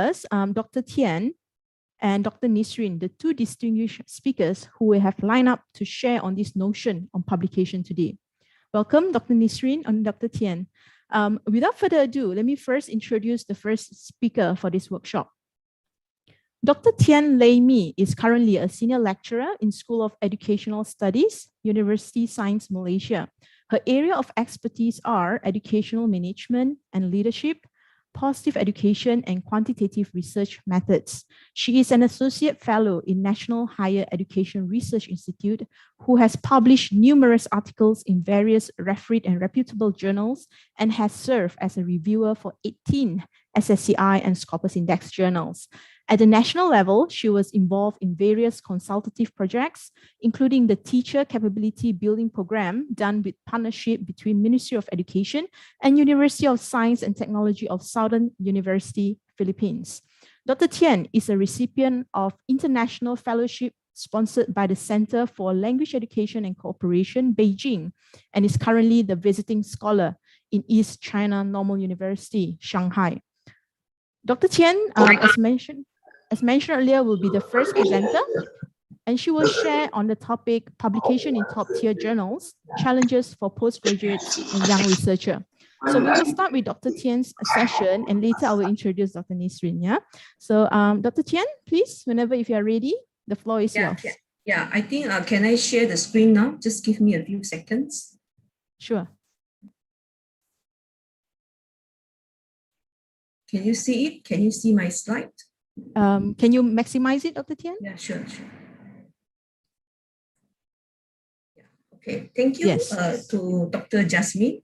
us Dr. Thien and Dr. Nisreen, the two distinguished speakers who we have lined up to share on this notion on publication today. Welcome, Dr. Nisreen and Dr. Thien. Without further ado, let me first introduce the first speaker for this workshop. Dr. Thien Lei Mi is currently a senior lecturer in School of Educational Studies, Universiti Sains, Malaysia. Her area of expertise are educational management and leadership, positive education, and quantitative research methods. She is an associate fellow in National Higher Education Research Institute who has published numerous articles in various refereed and reputable journals and has served as a reviewer for 18 SSCI and Scopus Index journals. At the national level, she was involved in various consultative projects, including the Teacher Capability Building Program done with partnership between Ministry of Education and University of Science and Technology of Southern University, Philippines. Dr. Thien is a recipient of international fellowship sponsored by the Center for Language Education and Cooperation, Beijing, and is currently the visiting scholar in East China Normal University, Shanghai. Dr. Thien, as mentioned earlier, will be the first presenter, and she will share on the topic publication in top-tier journals, challenges for postgraduates and young researcher. So we will start with Dr. Thien's session, and later I will introduce Dr. Nisreen. Yeah. So Dr. Thien, please, whenever if you are ready, the floor is yours. Yeah, I think, can I share the screen now? Just give me a few seconds. Sure. Can you see it? Can you see my slide? Can you maximize it, Dr. Thien? Yeah, sure. Yeah. Okay, thank you to Dr. Jasmine.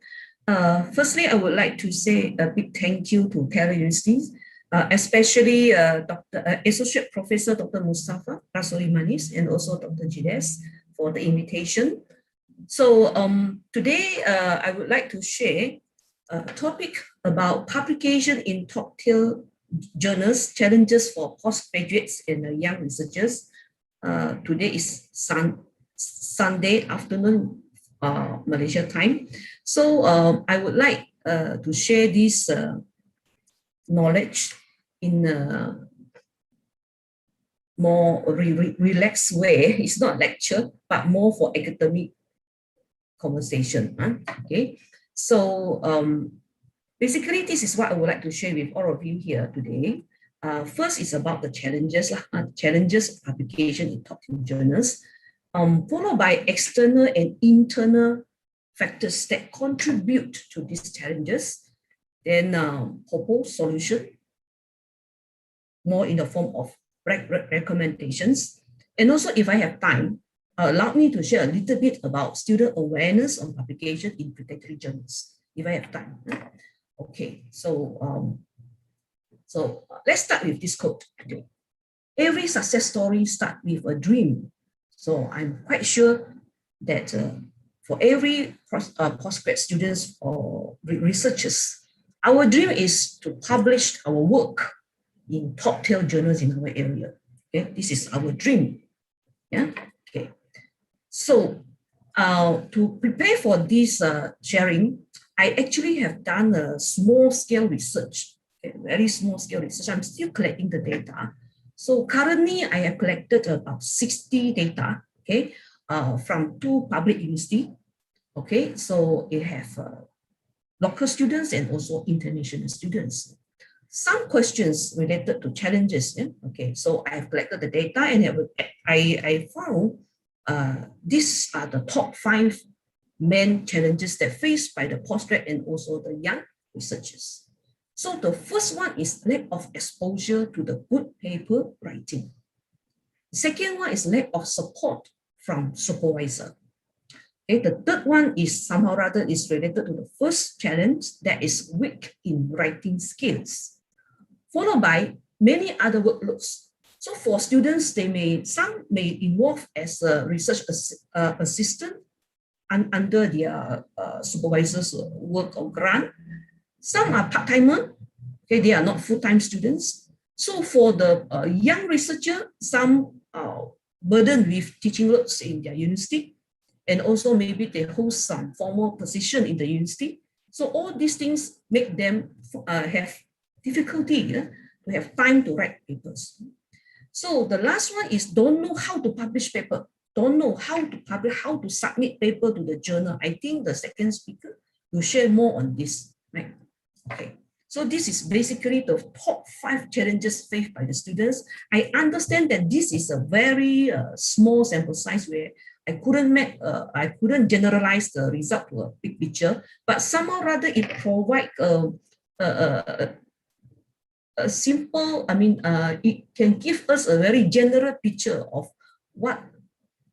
Firstly, I would like to say a big thank you to Kerala University, especially Associate Professor Dr. Mustafa Rasoli Manis and also Dr. Jides for the invitation. So today I would like to share a topic about publication in top-tier journals, challenges for postgraduates and young researchers. Today is Sunday afternoon, Malaysia time. So I would like to share this knowledge in a more relaxed way. It's not lecture, but more for academic conversation. Okay, so basically, this is what I would like to share with all of you here today. First is about the challenges, challenges of publication in top-tier journals, followed by external and internal factors that contribute to these challenges, then propose solution, more in the form of recommendations. And also, if I have time, allow me to share a little bit about student awareness on publication in predatory journals, if I have time. Okay, so let's start with this quote today. Every success story starts with a dream. So I'm quite sure that for every postgrad students or researchers, our dream is to publish our work in top-tier journals in our area. Okay, this is our dream. Yeah. Okay. So to prepare for this sharing, I actually have done a small-scale research, okay, very small-scale research. I'm still collecting the data. So currently, I have collected about 60 data, okay, from 2 public universities. Okay, so it have local students and also international students. Some questions related to challenges. Yeah? Okay, so I have collected the data and I found these are the top 5 main challenges that faced by the postgrad and also the young researchers. So the first one is lack of exposure to the good paper writing. The second one is lack of support from supervisor. Okay, the third one is somehow rather is related to the first challenge, that is weak in writing skills, followed by many other workloads. So for students, some may involve as a research assistant under their supervisor's work or grant. Some are part-timer, okay, they are not full-time students. So for the young researcher, some burdened with teaching loads in their university, and also maybe they hold some formal position in the university. So all these things make them have difficulty to have time to write papers. So the last one is don't know how to publish paper, don't know how to publish, how to submit paper to the journal. I think the second speaker will share more on this, right? Okay. So this is basically the top 5 challenges faced by the students. I understand that this is a very small sample size where I couldn't generalize the result to a big picture, but somehow rather it provides a simple, it can give us a very general picture of what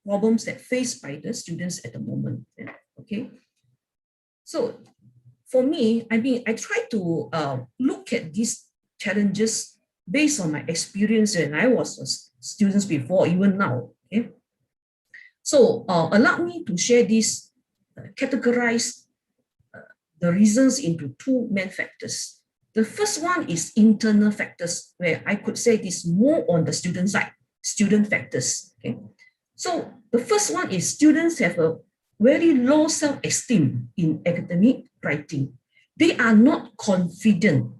problems that faced by the students at the moment. Okay. So for me, I try to look at these challenges based on my experience when I was a student before, even now. Okay? So allow me to share this, categorize the reasons into 2 main factors. The first one is internal factors, where I could say this more on the student side, student factors. Okay? So the first one is students have a very low self-esteem in academic writing. They are not confident.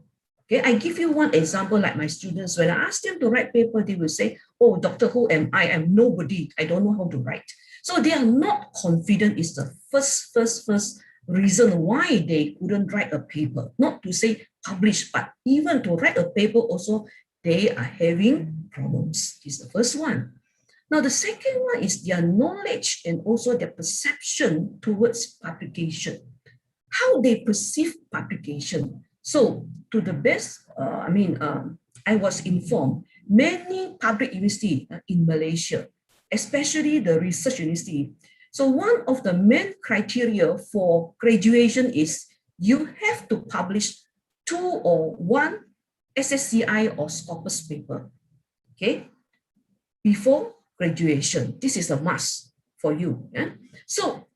Okay, I give you one example, like my students, when I ask them to write paper, they will say, oh, doctor, who am I? I'm nobody. I don't know how to write. So they are not confident is the first reason why they couldn't write a paper. Not to say publish, but even to write a paper also, they are having problems. This is the first one. Now, the second one is their knowledge and also their perception towards publication. How they perceive publication. So, to the best, I was informed, many public universities in Malaysia, especially the research university. So, one of the main criteria for graduation is you have to publish 2 or 1 SSCI or Scopus paper, okay, before graduation. This is a must for you. Yeah? So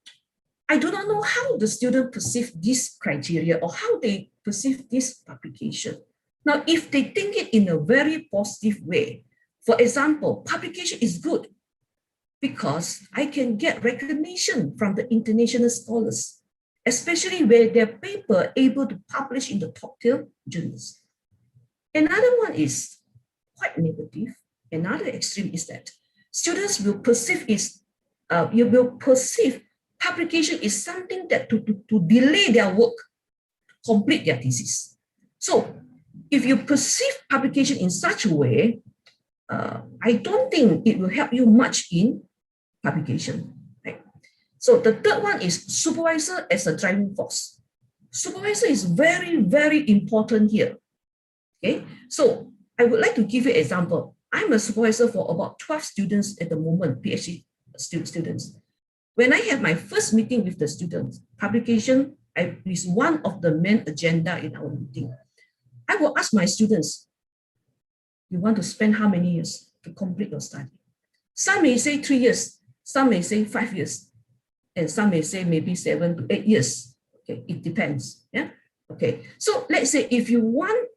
I do not know how the student perceive this criteria or how they perceive this publication. Now, if they think it in a very positive way, for example, publication is good because I can get recognition from the international scholars, especially where their paper able to publish in the top tier journals. Another one is quite negative. Another extreme is that students will perceive publication is something that to delay their work, complete their thesis. So if you perceive publication in such a way, I don't think it will help you much in publication. Right? So the third one is supervisor as a driving force. Supervisor is very, very important here. Okay, so I would like to give you an example. I'm a supervisor for about 12 students at the moment, PhD students. When I have my first meeting with the students, publication is one of the main agenda in our meeting. I will ask my students, you want to spend how many years to complete your study? Some may say 3 years, some may say 5 years, and some may say maybe 7 to 8 years. Okay, it depends. Yeah. Okay. So let's say if you want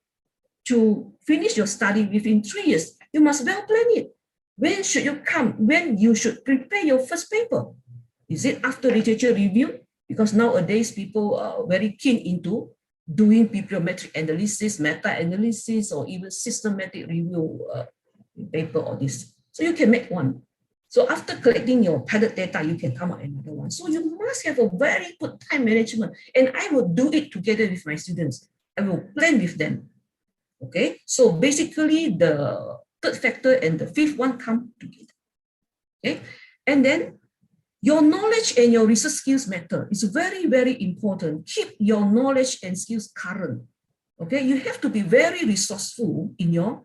to finish your study within 3 years, you must well plan it. When should you come? When you should prepare your first paper? Is it after literature review? Because nowadays people are very keen into doing bibliometric analysis, meta-analysis, or even systematic review paper or this. So you can make one. So after collecting your pilot data, you can come up another one. So you must have a very good time management. And I will do it together with my students. I will plan with them. Okay, so basically the third factor and the fifth one come together. Okay, and then your knowledge and your research skills matter. It's very, very important. Keep your knowledge and skills current. Okay, you have to be very resourceful in your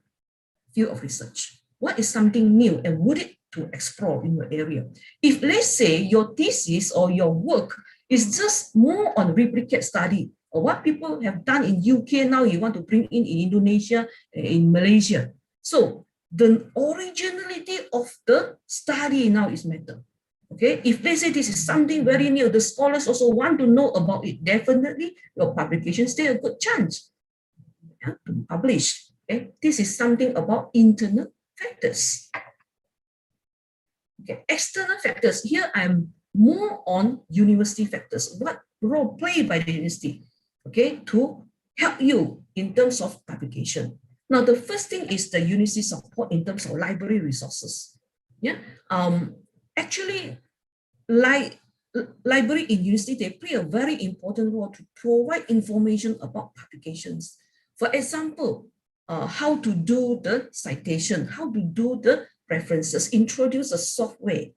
field of research. What is something new and would it to explore in your area? If let's say your thesis or your work is just more on replicate study, or what people have done in UK now, you want to bring in Indonesia, in Malaysia. So the originality of the study now is matter. Okay, if they say this is something very new, the scholars also want to know about it. Definitely, your publication still a good chance to publish. Okay, this is something about internal factors. Okay, external factors. Here I'm more on university factors. What role played by the university? Okay, to help you in terms of publication. Now, the first thing is the university support in terms of library resources. Yeah, actually, library in university, they play a very important role to provide information about publications. For example, how to do the citation, how to do the references, introduce a software,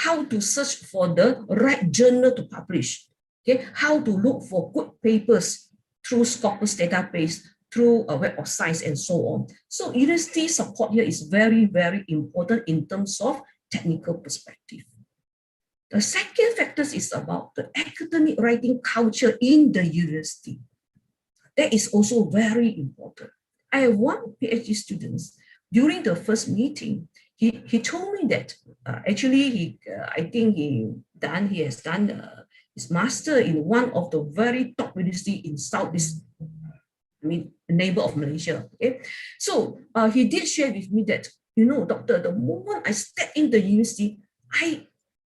how to search for the right journal to publish, okay, how to look for good papers through Scopus database, through a Web of Science, and so on. So university support here is very, very important in terms of technical perspective. The second factor is about the academic writing culture in the university. That is also very important. I have one PhD student. During the first meeting, he told me that actually I think he has done his master in one of the very top university in Southeast, neighbor of Malaysia. Okay, so he did share with me that, doctor, the moment I step in the university, I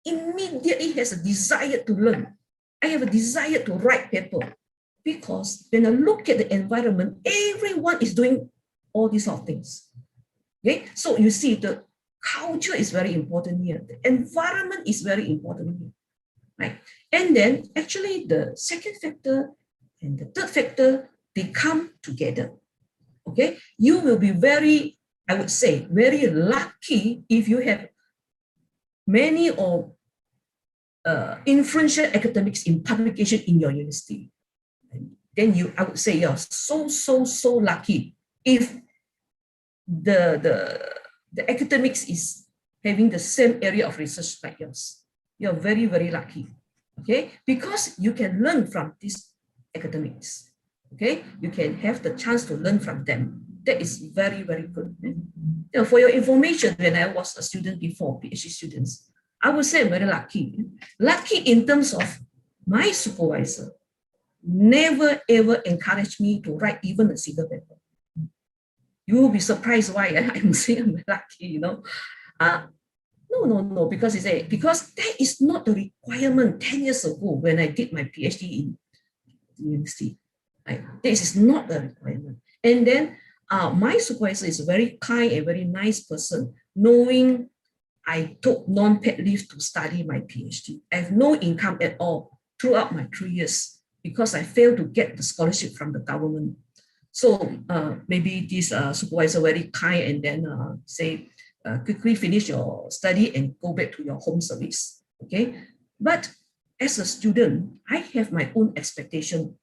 immediately has a desire to learn. I have a desire to write paper, because when I look at the environment, everyone is doing all these sort of things. Okay, so you see the culture is very important here. The environment is very important here, right? And then actually the second factor and the third factor, they come together. Okay, you will be very, I would say, very lucky if you have many or influential academics in publication in your university. Then I would say you're so lucky if the academics is having the same area of research like yours. You're very, very lucky, okay? Because you can learn from these academics, okay? You can have the chance to learn from them. That is very, very good. For your information, when I was a student before, PhD students, I would say I'm very lucky. Lucky in terms of my supervisor never ever encouraged me to write even a single paper. You will be surprised why I'm saying I'm lucky, No, because that is not the requirement 10 years ago when I did my PhD in the university. Right? This is not the requirement. And then my supervisor is a very kind and very nice person, knowing I took non-paid leave to study my PhD. I have no income at all throughout my 3 years because I failed to get the scholarship from the government. So maybe this supervisor very kind and then say, quickly finish your study and go back to your home service, okay? But as a student, I have my own expectation.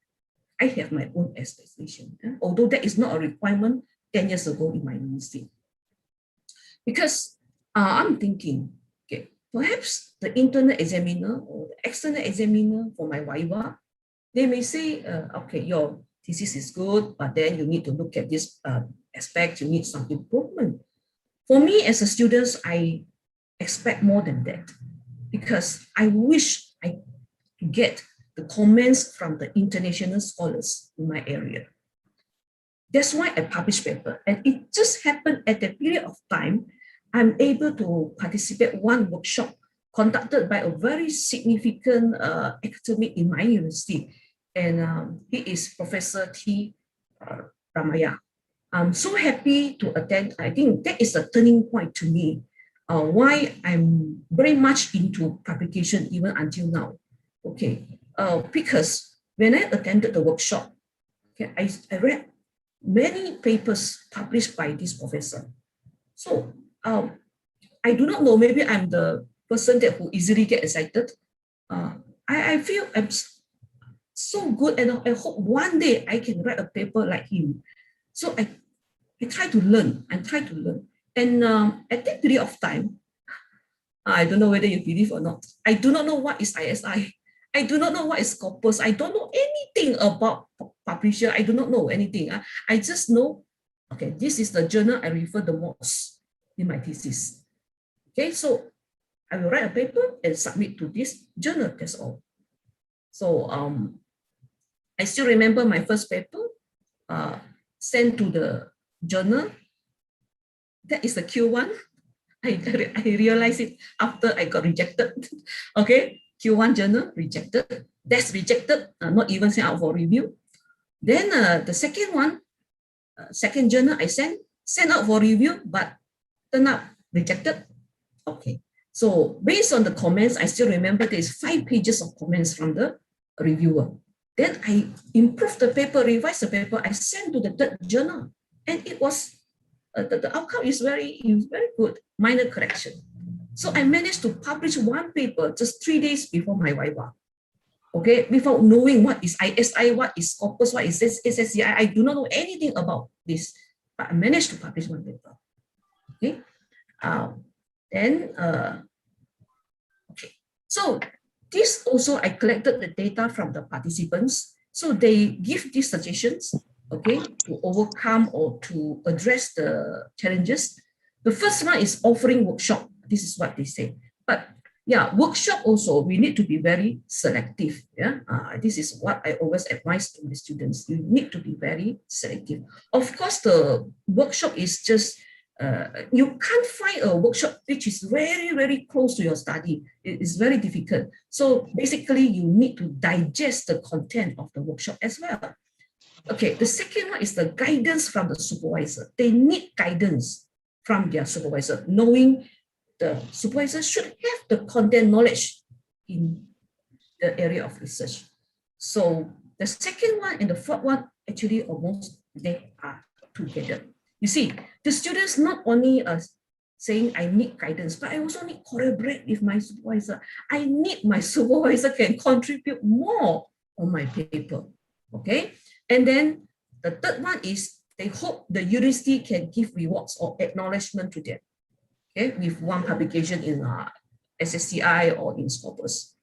Although that is not a requirement 10 years ago in my university. Because I'm thinking, okay, perhaps the internal examiner or the external examiner for my Viva, they may say, okay, your thesis is good, but then you need to look at this aspect, you need some improvement. For me as a student, I expect more than that, because I wish I get the comments from the international scholars in my area. That's why I publish paper. And it just happened at that period of time, I'm able to participate one workshop conducted by a very significant academic in my university. And he is Professor T. Ramaya. I'm so happy to attend. I think that is a turning point to me, why I'm very much into publication even until now. Okay, because when I attended the workshop, okay, I read many papers published by this professor. So I do not know, maybe I'm the person that who easily get excited. I feel I'm so good, and I hope one day I can write a paper like him. So I try to learn. And at that period of time, I don't know whether you believe or not, I do not know what is ISI. I do not know what is Scopus. I don't know anything about publisher. I do not know anything. I just know, okay, this is the journal I refer the most in my thesis. Okay, so I will write a paper and submit to this journal, that's all. So I still remember my first paper sent to the journal. That is the Q1. I realized it after I got rejected. Okay, Q1 journal rejected. That's rejected, not even sent out for review. Then the second one, second journal I sent out for review, but turned up rejected. Okay. So based on the comments, I still remember there's 5 pages of comments from the reviewer. Then I improved the paper, revised the paper, I sent to the third journal, and it was the outcome is very good, minor correction. So I managed to publish one paper just 3 days before my Viva. Okay, without knowing what is ISI, what is Scopus, what is SSCI, I do not know anything about this, but I managed to publish one paper. Okay, okay. So this also, I collected the data from the participants. So they give these suggestions, okay, to overcome or to address the challenges. The first one is offering workshop. This is what they say. But yeah, workshop also, we need to be very selective. Yeah, this is what I always advise to my students. You need to be very selective. Of course, the workshop is just, you can't find a workshop which is very, very close to your study. It is very difficult. So basically, you need to digest the content of the workshop as well. Okay, the second one is the guidance from the supervisor. They need guidance from their supervisor, knowing the supervisor should have the content knowledge in the area of research. So the second one and the third one, actually almost they are together. You see, the students not only saying I need guidance, but I also need collaborate with my supervisor. I need my supervisor can contribute more on my paper, okay? And then the third one is they hope the university can give rewards or acknowledgement to them, okay, with one publication in SSCI or in Scopus.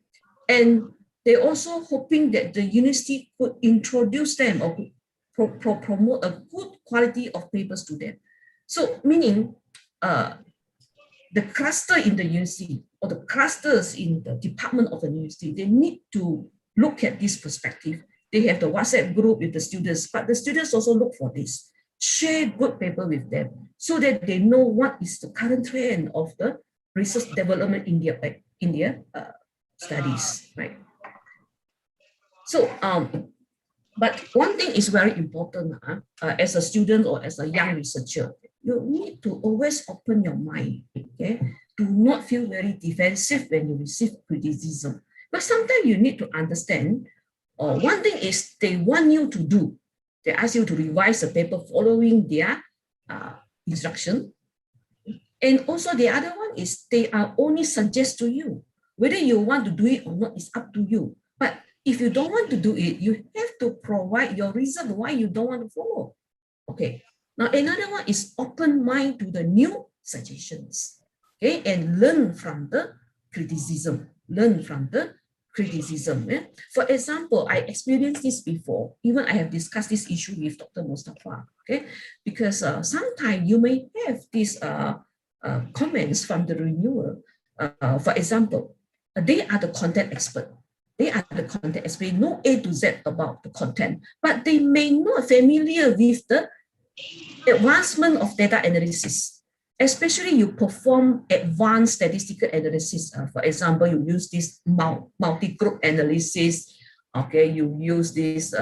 And they're also hoping that the university could introduce them or promote a good quality of papers to them. So meaning the cluster in the university or the clusters in the department of the university, they need to look at this perspective. They have the WhatsApp group with the students, but the students also look for this. Share good paper with them so that they know what is the current trend of the research development in their studies, right? So, but one thing is very important as a student or as a young researcher, you need to always open your mind, okay? Do not feel very defensive when you receive criticism. But sometimes you need to understand, one thing is they want you to do. They ask you to revise the paper following their instruction. And also the other one is they are only suggest to you. Whether you want to do it or not is up to you. But if you don't want to do it, you have to provide your reason why you don't want to follow. Okay. Now, another one is open mind to the new suggestions. Okay. And learn from the criticism. Learn from the criticism. Yeah? For example, I experienced this before. Even I have discussed this issue with Dr. Mustafa. Okay. Because sometimes you may have these comments from the reviewer. For example, they are the content expert. They are the content expert, know A to Z about the content, but they may not familiar with the advancement of data analysis. Especially you perform advanced statistical analysis. For example, you use this multi-group analysis. Okay, you use this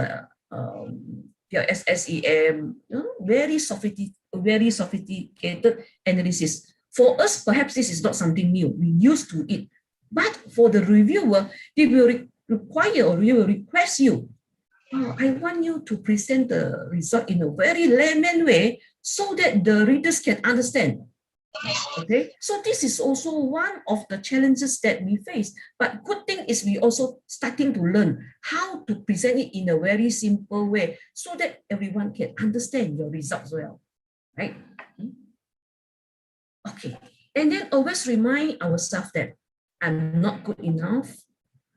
SSEM, very sophisticated analysis. For us, perhaps this is not something new. We used to it. But for the reviewer, they will require or they will request you, I want you to present the result in a very layman way so that the readers can understand. Okay, so this is also one of the challenges that we face. But good thing is we also starting to learn how to present it in a very simple way so that everyone can understand your results well, right? Okay, and then always remind ourselves that I'm not good enough.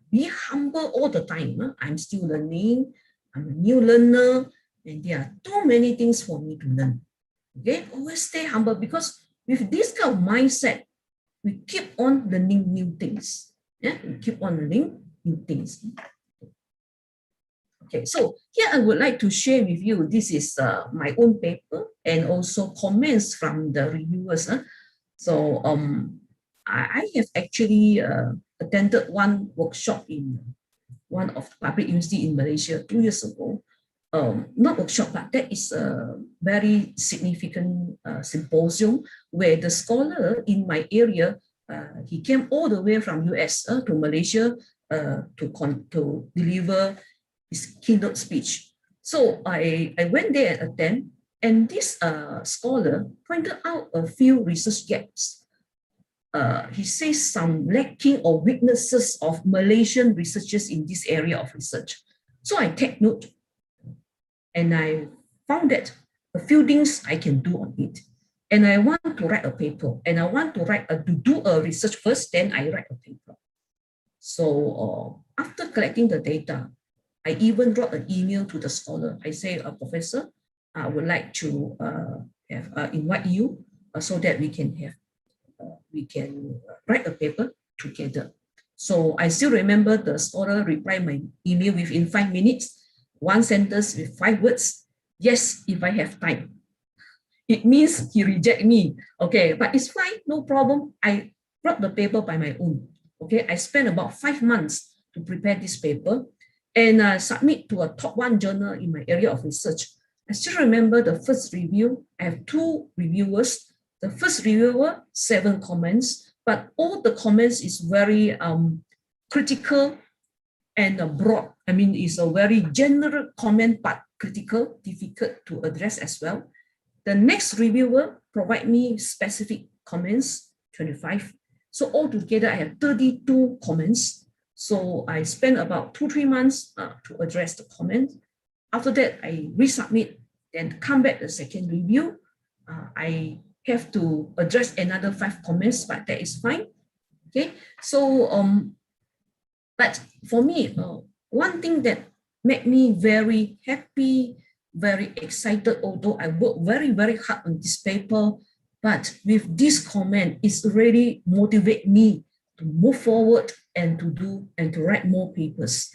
Be humble all the time. I'm still learning. I'm a new learner, and there are too many things for me to learn. Okay, always stay humble because with this kind of mindset, we keep on learning new things. Yeah, we keep on learning new things. Okay, so here I would like to share with you. This is my own paper and also comments from the reviewers. So I have actually attended one workshop in one of the public university in Malaysia 2 years ago. not workshop, but that is a very significant symposium where the scholar in my area, he came all the way from US to Malaysia to deliver his keynote speech. So I went there and attend, and this scholar pointed out a few research gaps. He says some lacking or weaknesses of Malaysian researchers in this area of research. So I take note, and I found that a few things I can do on it. And I want to write a paper, and I want to do a research first, then I write a paper. So after collecting the data, I even wrote an email to the scholar. I say, Professor, I would like to invite you so that we can write a paper together. So I still remember the scholar replied my email within 5 minutes, one sentence with 5 words. Yes, if I have time. It means he reject me. Okay, but it's fine, no problem. I wrote the paper by my own. Okay, I spent about 5 months to prepare this paper and submit to a top 1 journal in my area of research. I still remember the first review. I have 2 reviewers. The first reviewer, 7 comments, but all the comments is very critical and broad. I mean, it's a very general comment, but critical, difficult to address as well. The next reviewer provide me specific comments, 25. So altogether, I have 32 comments. So I spent about 2-3 months to address the comment. After that, I resubmit, then come back the second review. I have to address another 5 comments, but that is fine. Okay, so but for me, one thing that made me very happy, very excited, although I worked very, very hard on this paper, but with this comment, it's really motivate me to move forward and to do and to write more papers.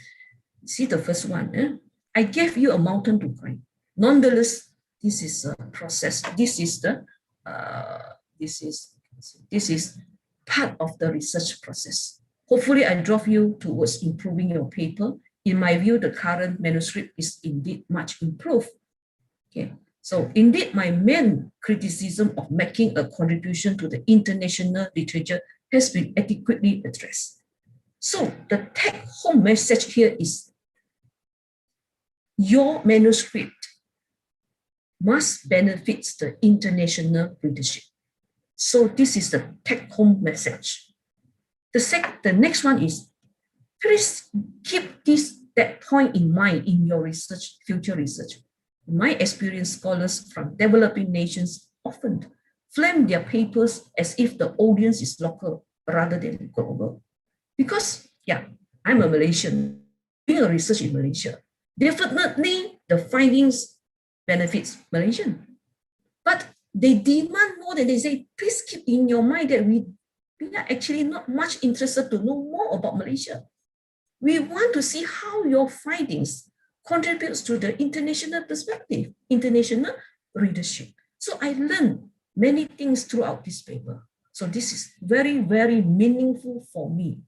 See the first one. I gave you a mountain to climb. Nonetheless, this is a process. This is part of the research process. Hopefully, I drove you towards improving your paper. In my view, the current manuscript is indeed much improved. Okay, so indeed, my main criticism of making a contribution to the international literature has been adequately addressed. So the take-home message here is your manuscript must benefit the international readership. So this is the take-home message. The next one is, please keep that point in mind in your research, future research. In my experience, scholars from developing nations often frame their papers as if the audience is local rather than global. Because, yeah, I'm a Malaysian, doing a research in Malaysia. Definitely, the findings benefits Malaysian. But they demand more than they say, please keep in your mind that we are actually not much interested to know more about Malaysia. We want to see how your findings contributes to the international perspective, international readership. So I learned many things throughout this paper. So this is very, very meaningful for me.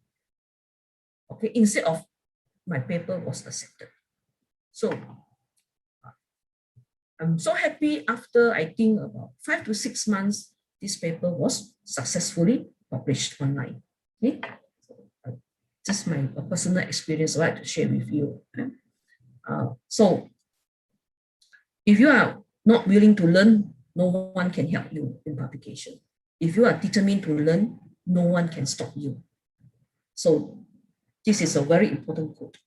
Okay, instead of my paper was accepted. So I'm so happy after, I think, about 5 to 6 months, this paper was successfully published online. Okay, so, just my personal experience I'd like to share with you. So if you are not willing to learn, no one can help you in publication. If you are determined to learn, no one can stop you. So this is a very important quote,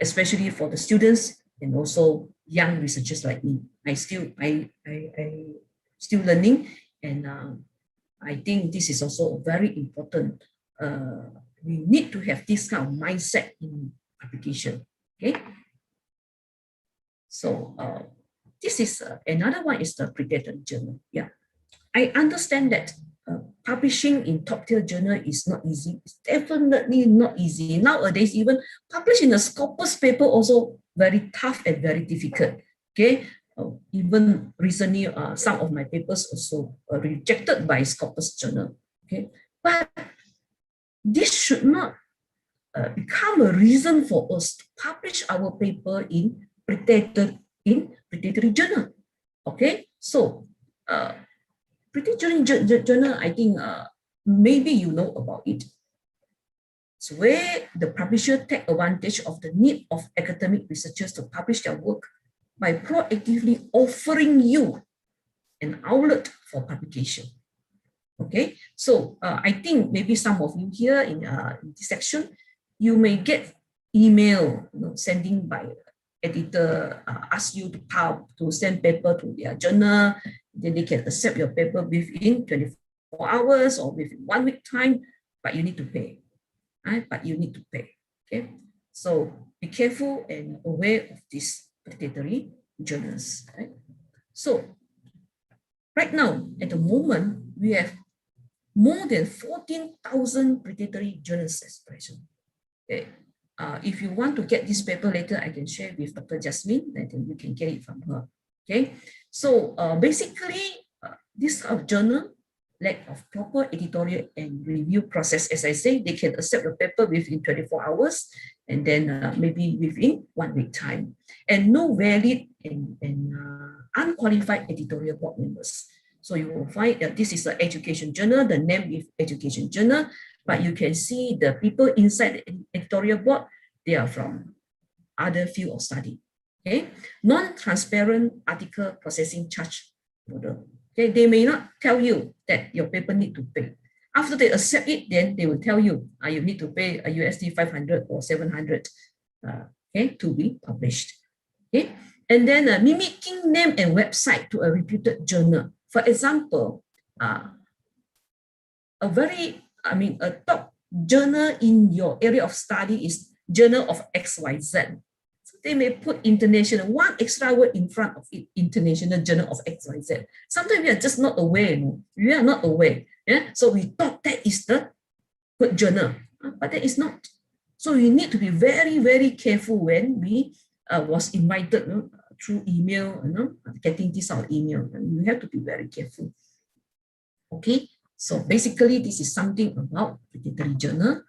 especially for the students and also young researchers like me. I still learning, and I think this is also very important. We need to have this kind of mindset in publication. Okay. So this is another one is the predated journal. Yeah, I understand that publishing in top tier journal is not easy. It's definitely not easy. Nowadays, even publishing a Scopus paper also very tough and very difficult. Okay, even recently, some of my papers also rejected by Scopus journal. Okay, but this should not become a reason for us to publish our paper in predated in Predatory Journal. Okay, so Predatory Journal, I think maybe you know about it. It's where the publisher take advantage of the need of academic researchers to publish their work by proactively offering you an outlet for publication. Okay, so I think maybe some of you here in this section, you may get email sending by editor, ask you to send paper to their journal, then they can accept your paper within 24 hours or within 1 week time, but you need to pay. Right? But you need to pay. Okay, so be careful and aware of these predatory journals. Right? So right now, at the moment, we have more than 14,000 predatory journals as present. Okay. If you want to get this paper later, I can share with Dr. Jasmine, and then you can get it from her. Okay, so basically, this journal lack of proper editorial and review process. As I say, they can accept your paper within 24 hours and then maybe within 1 week time. And no valid and unqualified editorial board members. So you will find that this is an education journal, the name is education journal, but you can see the people inside the editorial board, they are from other field of study. Okay, non-transparent article processing charge model. Okay, they may not tell you that your paper need to pay. After they accept it, then they will tell you you need to pay a USD 500 or 700 okay, to be published. Okay, and then mimicking name and website to a reputed journal. For example, a top journal in your area of study is Journal of XYZ. So they may put international, one extra word in front of it, International Journal of XYZ. Sometimes we are just not aware. We are not aware. Yeah? So we thought that is the good journal, but that is not. So you need to be very, very careful when we was invited through email, getting this out email. And you have to be very careful. Okay, so basically this is something about predatory journal.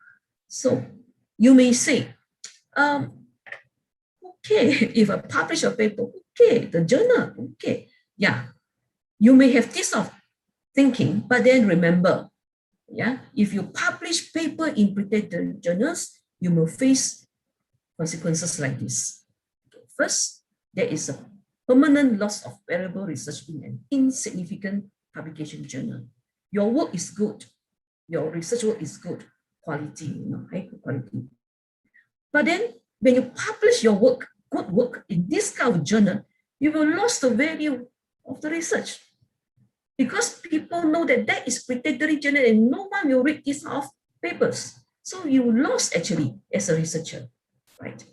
So you may say, okay, if I publish a paper, okay, the journal, okay, yeah, you may have this of thinking, but then remember, yeah, if you publish paper in predatory journals, you will face consequences like this. Okay, first, there is a permanent loss of valuable research in an insignificant publication journal. Your work is good, your research work is good, quality, high quality. But then when you publish your work, good work in this kind of journal, you will lose the value of the research. Because people know that that is predatory journal and no one will read these of papers. So you lost actually as a researcher, right?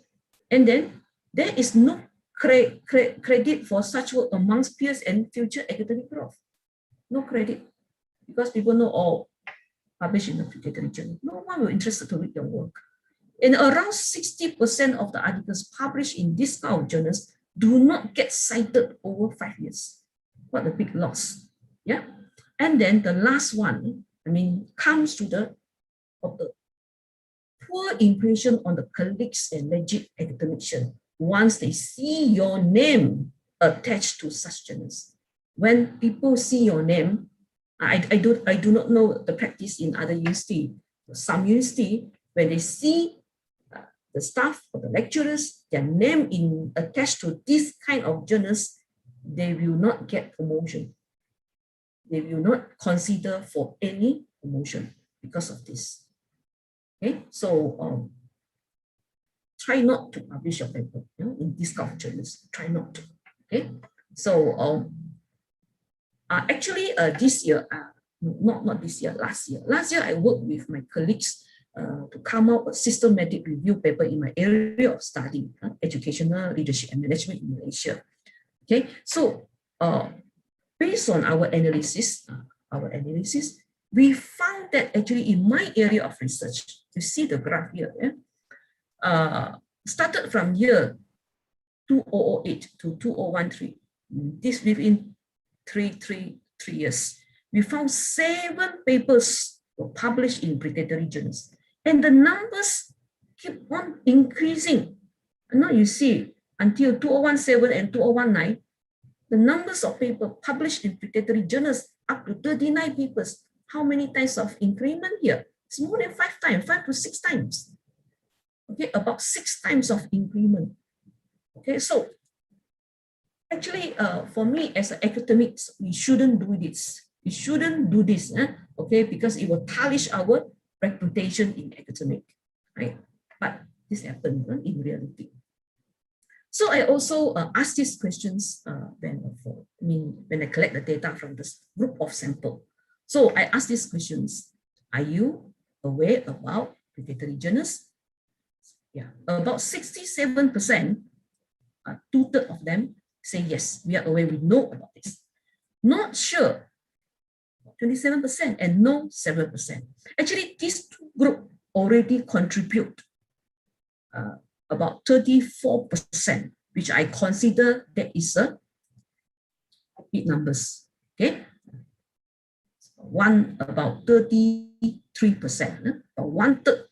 And then there is no credit for such work amongst peers and future academic growth. No credit. Because people know, oh, published in a predatory journal. No one will be interested to read your work. And around 60% of the articles published in this kind of journals do not get cited over 5 years. What a big loss. Yeah. And then the last one, comes to the poor impression on the colleagues and legit academician once they see your name attached to such journals. When people see your name, I do not know the practice in other universities. Some universities, when they see the staff or the lecturers, their name attached to this kind of journals, they will not get promotion. They will not consider for any promotion because of this. Okay, so try not to publish your paper in this kind of journals. Try not to. Okay, so actually this year, not this year, last year. Last year I worked with my colleagues to come out a systematic review paper in my area of study, educational leadership and management in Malaysia. Okay, so based on our analysis, we found that actually in my area of research, you see the graph here, started from year 2008 to 2013, this within three years, we found 7 papers were published in predatory journals. And the numbers keep on increasing. And now you see, until 2017 and 2019, the numbers of papers published in predatory journals up to 39 papers. How many times of increment here? It's more than 5 times, 5 to 6 times. Okay, about 6 times of increment. Okay, so actually, for me as an academic, we shouldn't do this. We shouldn't do this, okay, because it will tarnish our reputation in academic, right? But this happened in reality. So I also ask these questions when I collect the data from this group of sample. So I ask these questions. Are you aware about predatory journals? Yeah, about 67%, 2/3 of them say yes, we are aware, we know about this. Not sure, 27%, and no, 7%. Actually, these two groups already contribute about 34%, which I consider that is a big numbers. Okay, about 33%, but 1/3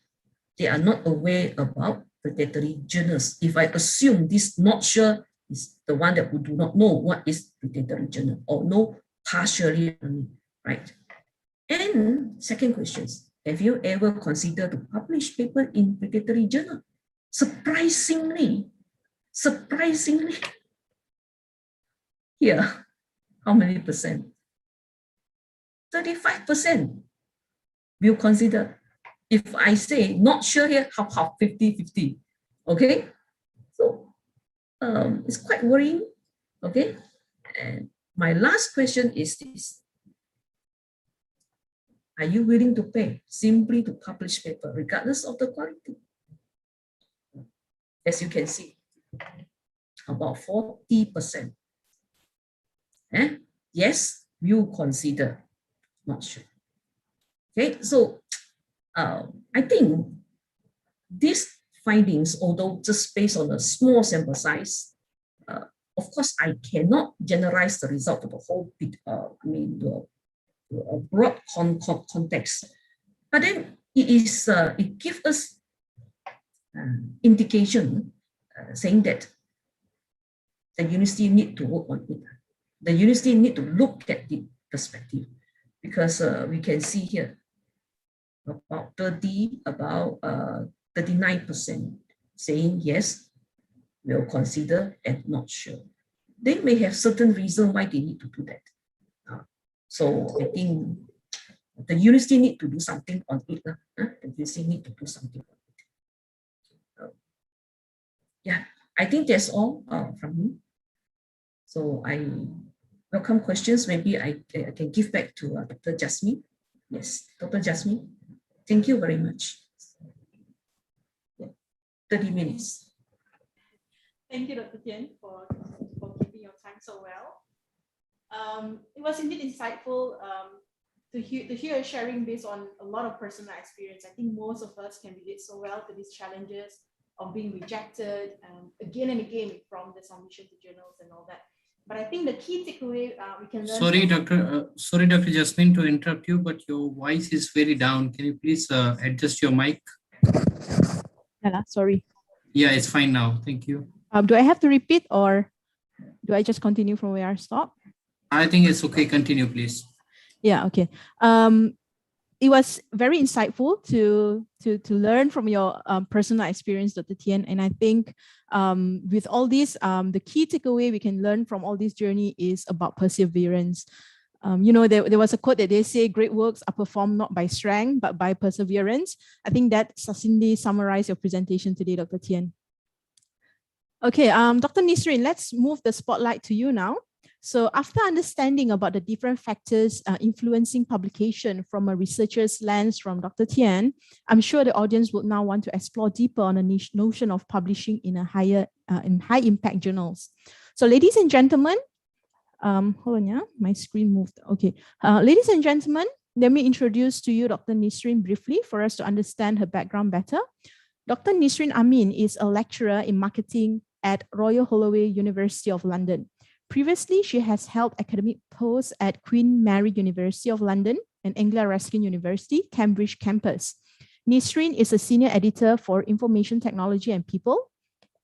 they are not aware about predatory journals. If I assume this not sure is the one that who do not know what is predatory journal or know partially only, right? And second question, have you ever considered to publish paper in predatory journal? Surprisingly, here, how many percent? 35% will consider. If I say not sure here, how 50-50, okay? So it's quite worrying, okay? And my last question is this. Are you willing to pay simply to publish paper, regardless of the quality? As you can see, about 40%. Yes, you consider, not sure. Okay, so I think these findings, although just based on a small sample size, of course, I cannot generalize the result of the whole bit, a broad context. But then it gives us indication saying that the university need to work on it. The university need to look at the perspective, because we can see here about 39% saying yes, will consider, and not sure. They may have certain reason why they need to do that. So I think the university need to do something on it. The university need to do something on it. Yeah, I think that's all from me. So I welcome questions. Maybe I can give back to Dr. Jasmine. Yes, Dr. Jasmine. Thank you very much. 30 minutes. Thank you, Dr. Thien, for keeping your time so well. It was indeed insightful to hear a sharing based on a lot of personal experience. I think most of us can relate so well to these challenges of being rejected again and again from the submission to journals and all that. But I think the key takeaway we can learn. Sorry, Dr. Jasmine, to interrupt you, but your voice is very down. Can you please adjust your mic? Yeah, sorry. Yeah, it's fine now. Thank you. Do I have to repeat, or do I just continue from where I stopped? I think it's okay. Continue, please. Yeah, okay. It was very insightful to learn from your personal experience, Dr. Thien. And I think with all this, the key takeaway we can learn from all this journey is about perseverance. There was a quote that they say, great works are performed not by strength, but by perseverance. I think that succinctly summarized your presentation today, Dr. Thien. Okay, Dr. Nisreen, let's move the spotlight to you now. So after understanding about the different factors influencing publication from a researcher's lens from Dr. Thien, I'm sure the audience would now want to explore deeper on the notion of publishing in high impact journals. So ladies and gentlemen, hold on, yeah, my screen moved. Okay, ladies and gentlemen, let me introduce to you Dr. Nisreen briefly for us to understand her background better. Dr. Nisreen Ameen is a lecturer in marketing at Royal Holloway, University of London. Previously, she has held academic posts at Queen Mary University of London and Anglia Ruskin University, Cambridge campus. Nisreen is a senior editor for Information Technology and People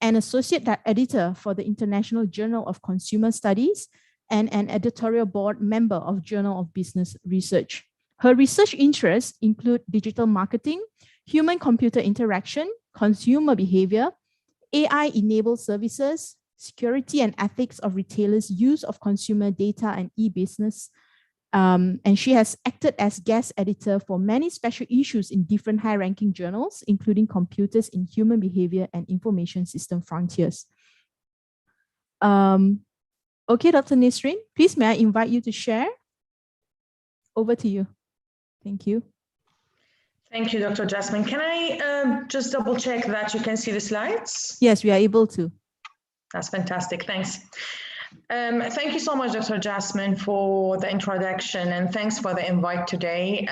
an associate editor for the International Journal of Consumer Studies, and an editorial board member of Journal of Business Research. Her research interests include digital marketing, human-computer interaction, consumer behavior, AI-enabled services, security and ethics of retailers' use of consumer data and e-business. And she has acted as guest editor for many special issues in different high-ranking journals, including Computers in Human Behavior and Information System Frontiers. Okay, Dr. Nisreen, please may I invite you to share? Over to you. Thank you. Thank you, Dr. Jasmine. Can I just double check that you can see the slides? Yes, we are able to. That's fantastic. Thanks. Thank you so much, Dr. Jasmine, for the introduction, and thanks for the invite today.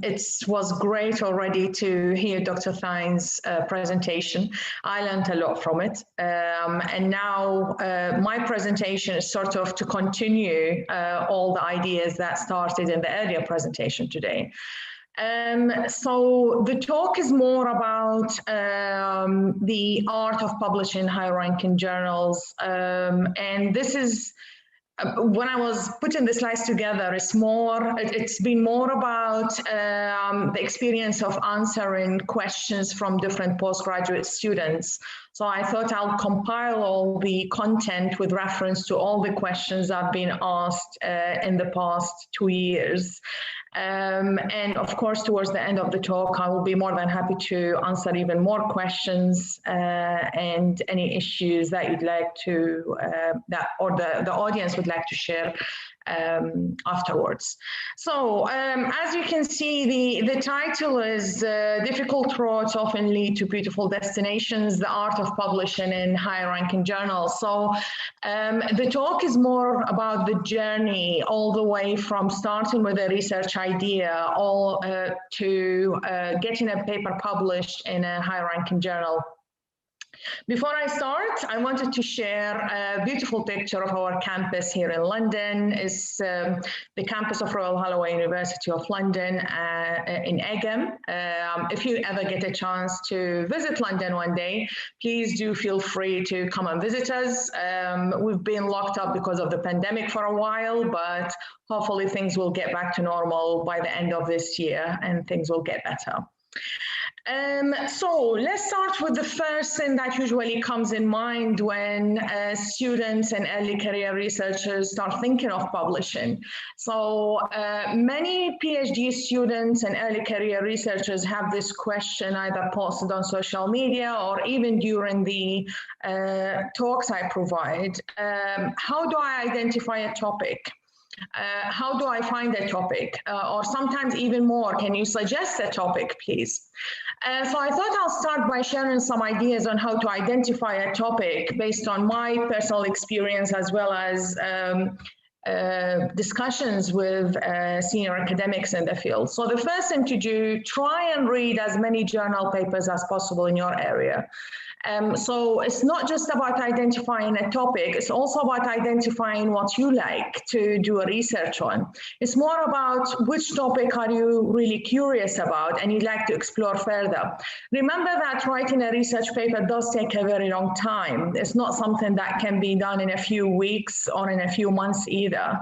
It was great already to hear Dr. Thien's presentation. I learned a lot from it. And now my presentation is sort of to continue all the ideas that started in the earlier presentation today. So the talk is more about the art of publishing high-ranking journals, and this is when I was putting the slides together. It's been more about the experience of answering questions from different postgraduate students. So I thought I'll compile all the content with reference to all the questions I've been asked in the past 2 years. And of course, towards the end of the talk, I will be more than happy to answer even more questions and any issues that you'd like to, the audience would like to share afterwards. So as you can see, the title is Difficult Roads Often Lead to Beautiful Destinations, the Art of Publishing in High-Ranking Journals. So the talk is more about the journey all the way from starting with a research idea all to getting a paper published in a high-ranking journal. Before I start, I wanted to share a beautiful picture of our campus here in London. It's the campus of Royal Holloway, University of London in Egham. If you ever get a chance to visit London one day, please do feel free to come and visit us. We've been locked up because of the pandemic for a while, but hopefully things will get back to normal by the end of this year and things will get better. So let's start with the first thing that usually comes in mind when students and early career researchers start thinking of publishing. So many PhD students and early career researchers have this question either posted on social media or even during the talks I provide. How do I identify a topic? How do I find a topic? Or sometimes even more, can you suggest a topic, please? So I thought I'll start by sharing some ideas on how to identify a topic based on my personal experience as well as discussions with senior academics in the field. So the first thing to do, try and read as many journal papers as possible in your area. So it's not just about identifying a topic, it's also about identifying what you like to do a research on. It's more about which topic are you really curious about and you'd like to explore further. Remember that writing a research paper does take a very long time. It's not something that can be done in a few weeks or in a few months either.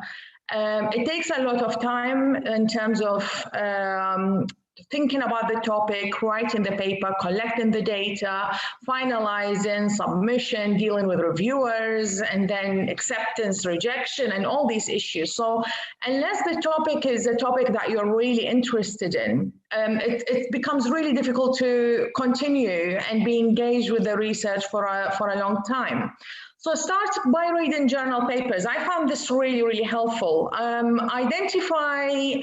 It takes a lot of time in terms of thinking about the topic, writing the paper, collecting the data, finalizing, submission, dealing with reviewers, and then acceptance, rejection, and all these issues. So unless the topic is a topic that you're really interested in, it becomes really difficult to continue and be engaged with the research for a long time. So start by reading journal papers. I found this really, really helpful. Identify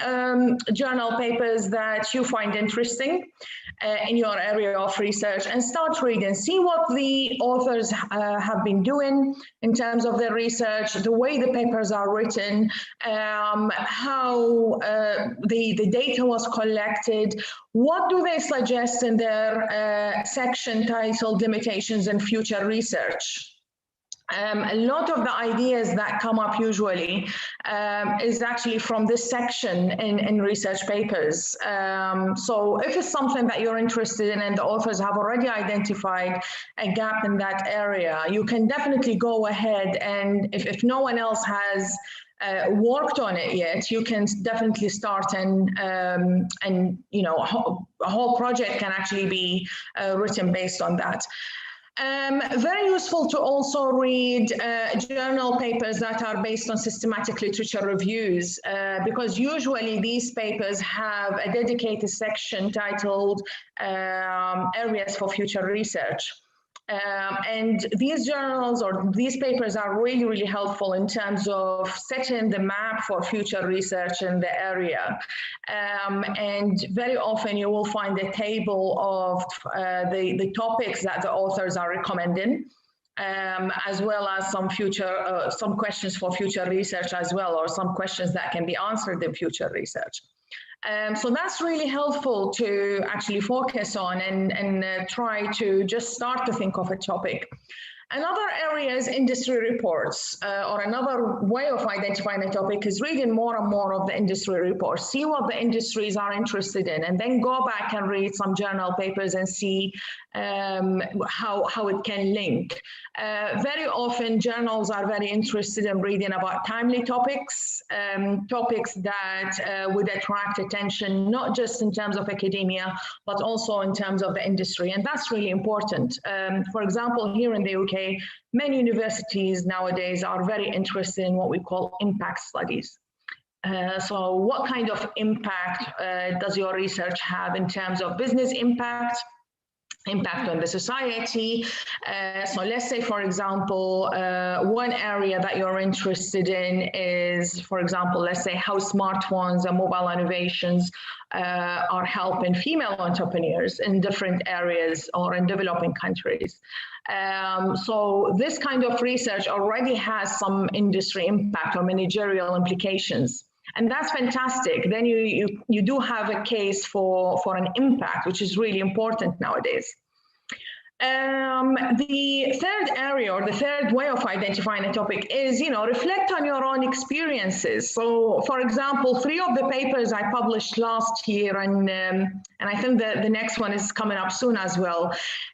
journal papers that you find interesting in your area of research and start reading. See what the authors have been doing in terms of their research, the way the papers are written, how the data was collected, what do they suggest in their section titled Limitations in Future Research. A lot of the ideas that come up usually is actually from this section in research papers. So if it's something that you're interested in and the authors have already identified a gap in that area, you can definitely go ahead, and if no one else has worked on it yet, you can definitely start, and you know, a whole project can actually be written based on that. Very useful to also read journal papers that are based on systematic literature reviews, because usually these papers have a dedicated section titled Areas for Future Research. And these journals or these papers are really, really helpful in terms of setting the map for future research in the area. And very often you will find a table of the topics that the authors are recommending, as well as some future, some questions for future research as well, or some questions that can be answered in future research. So that's really helpful to actually focus on and try to just start to think of a topic. Another area is industry reports, or another way of identifying a topic is reading more and more of the industry reports, see what the industries are interested in, and then go back and read some journal papers and see how it can link. Very often journals are very interested in reading about timely topics, topics that would attract attention, not just in terms of academia, but also in terms of the industry. And that's really important. For example, here in the UK, many universities nowadays are very interested in what we call impact studies. So what kind of impact does your research have in terms of business impact, impact on the society? So let's say, for example, one area that you're interested in is, for example, let's say how smartphones and mobile innovations are helping female entrepreneurs in different areas or in developing countries. So this kind of research already has some industry impact or managerial implications. And that's fantastic. Then you do have a case for an impact, which is really important nowadays. The third area, or the third way of identifying a topic is, reflect on your own experiences. So, for example, 3 of the papers I published last year, and I think the next one is coming up soon as well,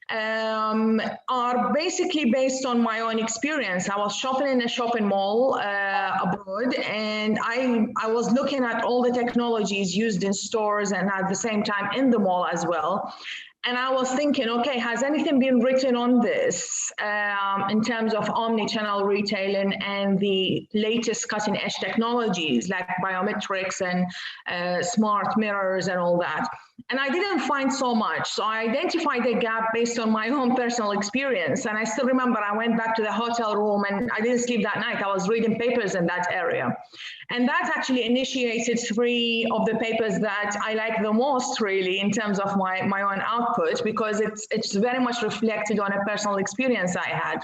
are basically based on my own experience. I was shopping in a shopping mall abroad, and I was looking at all the technologies used in stores and at the same time in the mall as well. And I was thinking, okay, has anything been written on this in terms of omni-channel retailing and the latest cutting-edge technologies like biometrics and smart mirrors and all that? And I didn't find so much. So I identified a gap based on my own personal experience. And I still remember I went back to the hotel room and I didn't sleep that night. I was reading papers in that area. And that actually initiated 3 of the papers that I like the most, really, in terms of my own output, because it's very much reflected on a personal experience I had.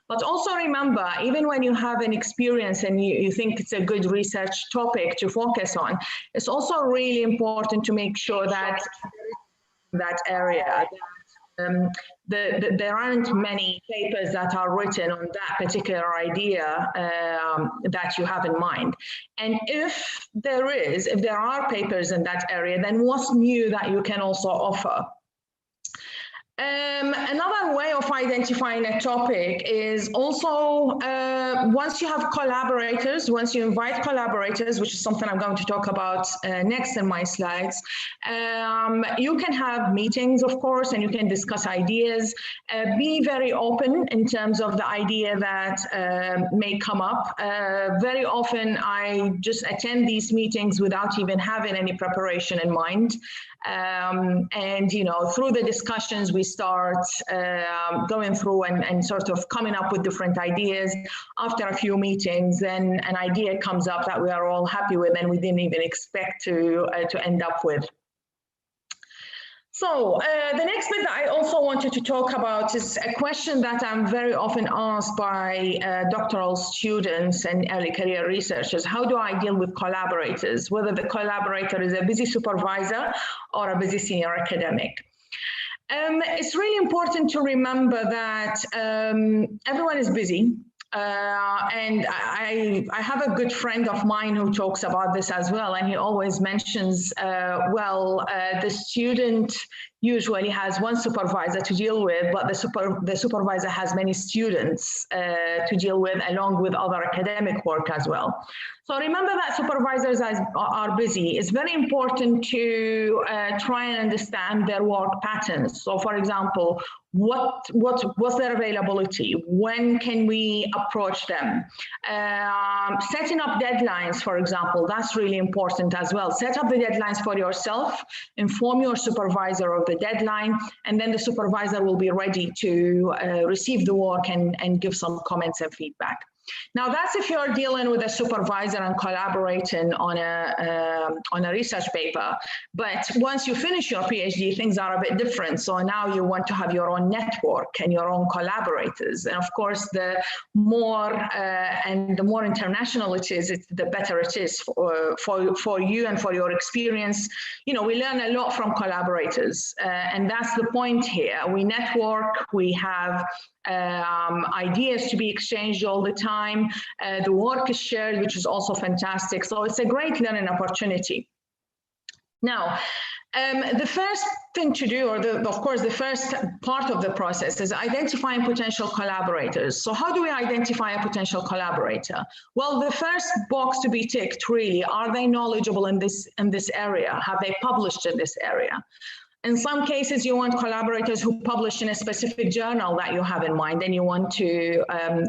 But also remember, even when you have an experience and you think it's a good research topic to focus on, it's also really important to make sure that that area, there aren't many papers that are written on that particular idea that you have in mind. And if there are papers in that area, then what's new that you can also offer? Another way of identifying a topic is also once you have collaborators, once you invite collaborators, which is something I'm going to talk about next in my slides, you can have meetings, of course, and you can discuss ideas. Be very open in terms of the idea that may come up. Very often I just attend these meetings without even having any preparation in mind. And through the discussions we start going through and sort of coming up with different ideas. After a few meetings, then an idea comes up that we are all happy with and we didn't even expect to end up with. So the next bit that I also wanted to talk about is a question that I'm very often asked by doctoral students and early career researchers. How do I deal with collaborators, whether the collaborator is a busy supervisor or a busy senior academic? It's really important to remember that everyone is busy. And I have a good friend of mine who talks about this as well, and he always mentions, the student usually has one supervisor to deal with, but the supervisor has many students to deal with, along with other academic work as well. So remember that supervisors are busy. It's very important to try and understand their work patterns. So for example, what's their availability? When can we approach them? Setting up deadlines, for example, that's really important as well. Set up the deadlines for yourself, inform your supervisor of the deadline, and then the supervisor will be ready to receive the work and give some comments and feedback. Now that's if you're dealing with a supervisor and collaborating on a research paper. But once you finish your PhD, things are a bit different. So now you want to have your own network and your own collaborators. And of course, the more international it is, the better it is for you and for your experience. You know, we learn a lot from collaborators, and that's the point here. We network, we have ideas to be exchanged all the time. The work is shared, which is also fantastic. So it's a great learning opportunity. Now, the first thing to do, or of course, the first part of the process is identifying potential collaborators. So how do we identify a potential collaborator? Well, the first box to be ticked really, are they knowledgeable in this area? Have they published in this area? In some cases, you want collaborators who publish in a specific journal that you have in mind, and you want to,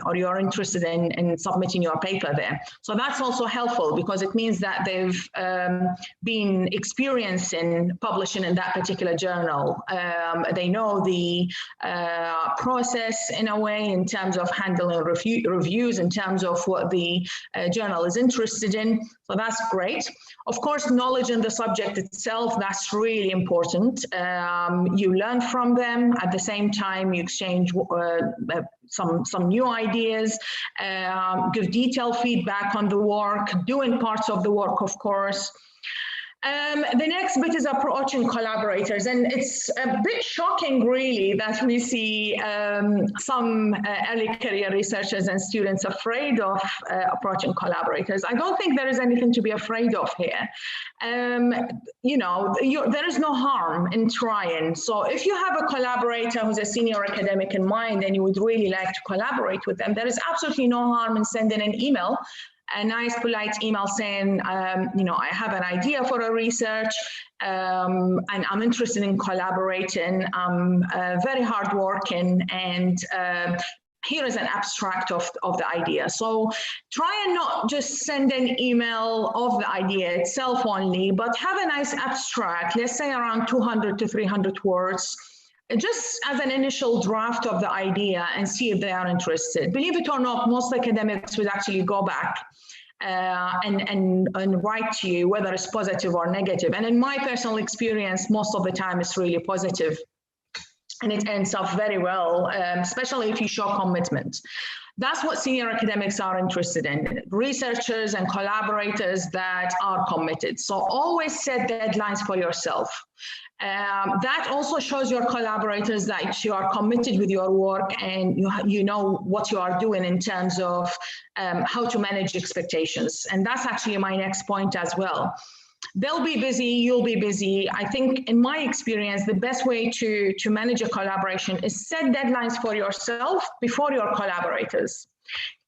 or you're interested in submitting your paper there. So that's also helpful because it means that they've been experienced in publishing in that particular journal. They know the process in a way in terms of handling reviews, in terms of what the journal is interested in. So that's great. Of course, knowledge in the subject itself, that's really important. You learn from them. At the same time, you exchange some new ideas, give detailed feedback on the work, doing parts of the work, of course. The next bit is approaching collaborators, and it's a bit shocking really that we see some early career researchers and students afraid of approaching collaborators. I don't think there is anything to be afraid of here. You know, there is no harm in trying. So if you have a collaborator who's a senior academic in mind and you would really like to collaborate with them, there is absolutely no harm in sending an email, a nice polite email saying, you know, I have an idea for a research and I'm interested in collaborating. I'm very hardworking, and here is an abstract of the idea. So try and not just send an email of the idea itself only, but have a nice abstract, let's say around 200 to 300 words, just as an initial draft of the idea, and see if they are interested. Believe it or not, most academics would actually go back and write to you, whether it's positive or negative. And in my personal experience, most of the time it's really positive. And it ends up very well, especially if you show commitment. That's what senior academics are interested in, researchers and collaborators that are committed. So always set deadlines for yourself. That also shows your collaborators that you are committed with your work, and you know what you are doing in terms of how to manage expectations. And that's actually my next point as well. They'll be busy, you'll be busy. I think in my experience, the best way to manage a collaboration is set deadlines for yourself before your collaborators.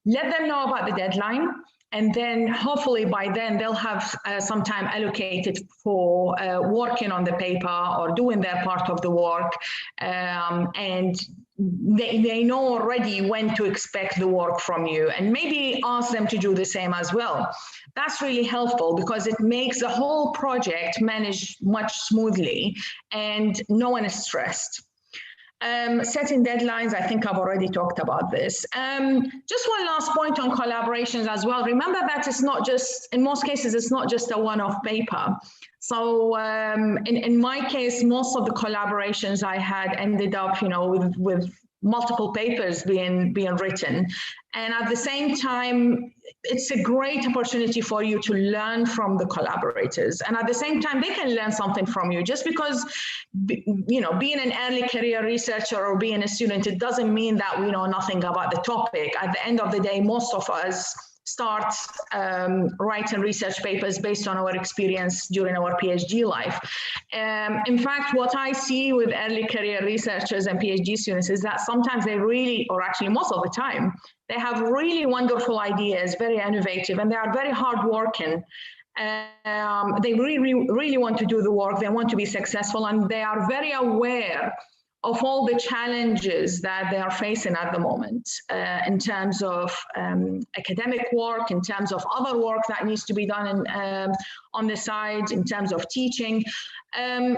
Let them know about the deadline, and then hopefully by then they'll have some time allocated for working on the paper or doing their part of the work. And they know already when to expect the work from you, and maybe ask them to do the same as well. That's really helpful because it makes the whole project managed much smoothly and no one is stressed. Setting deadlines, I think I've already talked about this. Just one last point on collaborations as well. Remember that it's not just, in most cases, it's not just a one-off paper. So in my case, most of the collaborations I had ended up, you know, with multiple papers being written. And at the same time, it's a great opportunity for you to learn from the collaborators. And at the same time, they can learn something from you. Just because, you know, being an early career researcher or being a student, it doesn't mean that we know nothing about the topic. At the end of the day, most of us start writing research papers based on our experience during our PhD life. In fact, what I see with early career researchers and PhD students is that sometimes they really, or actually most of the time, they have really wonderful ideas, very innovative, and they are very hardworking. They really want to do the work, they want to be successful, and they are very aware of all the challenges that they are facing at the moment in terms of academic work, in terms of other work that needs to be done on the side, in terms of teaching.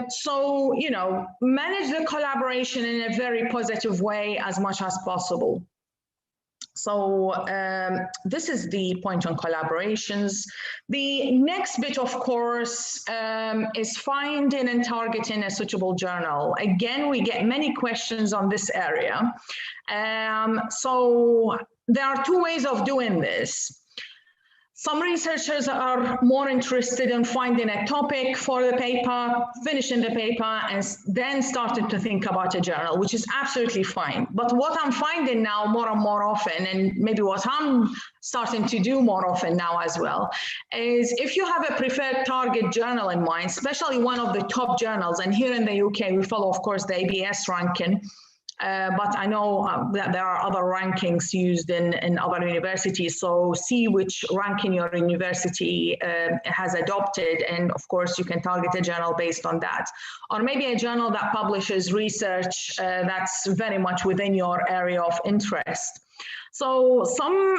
So, you know, manage the collaboration in a very positive way as much as possible. So this is the point on collaborations. The next bit, of course, is finding and targeting a suitable journal. Again, we get many questions on this area. So there are two ways of doing this. Some researchers are more interested in finding a topic for the paper, finishing the paper, and then starting to think about a journal, which is absolutely fine. But what I'm finding now more and more often, and maybe what I'm starting to do more often now as well, is if you have a preferred target journal in mind, especially one of the top journals, and here in the UK, we follow, of course, the ABS ranking, but I know that there are other rankings used in other universities, so see which ranking your university has adopted, and of course you can target a journal based on that. Or maybe a journal that publishes research that's very much within your area of interest. So some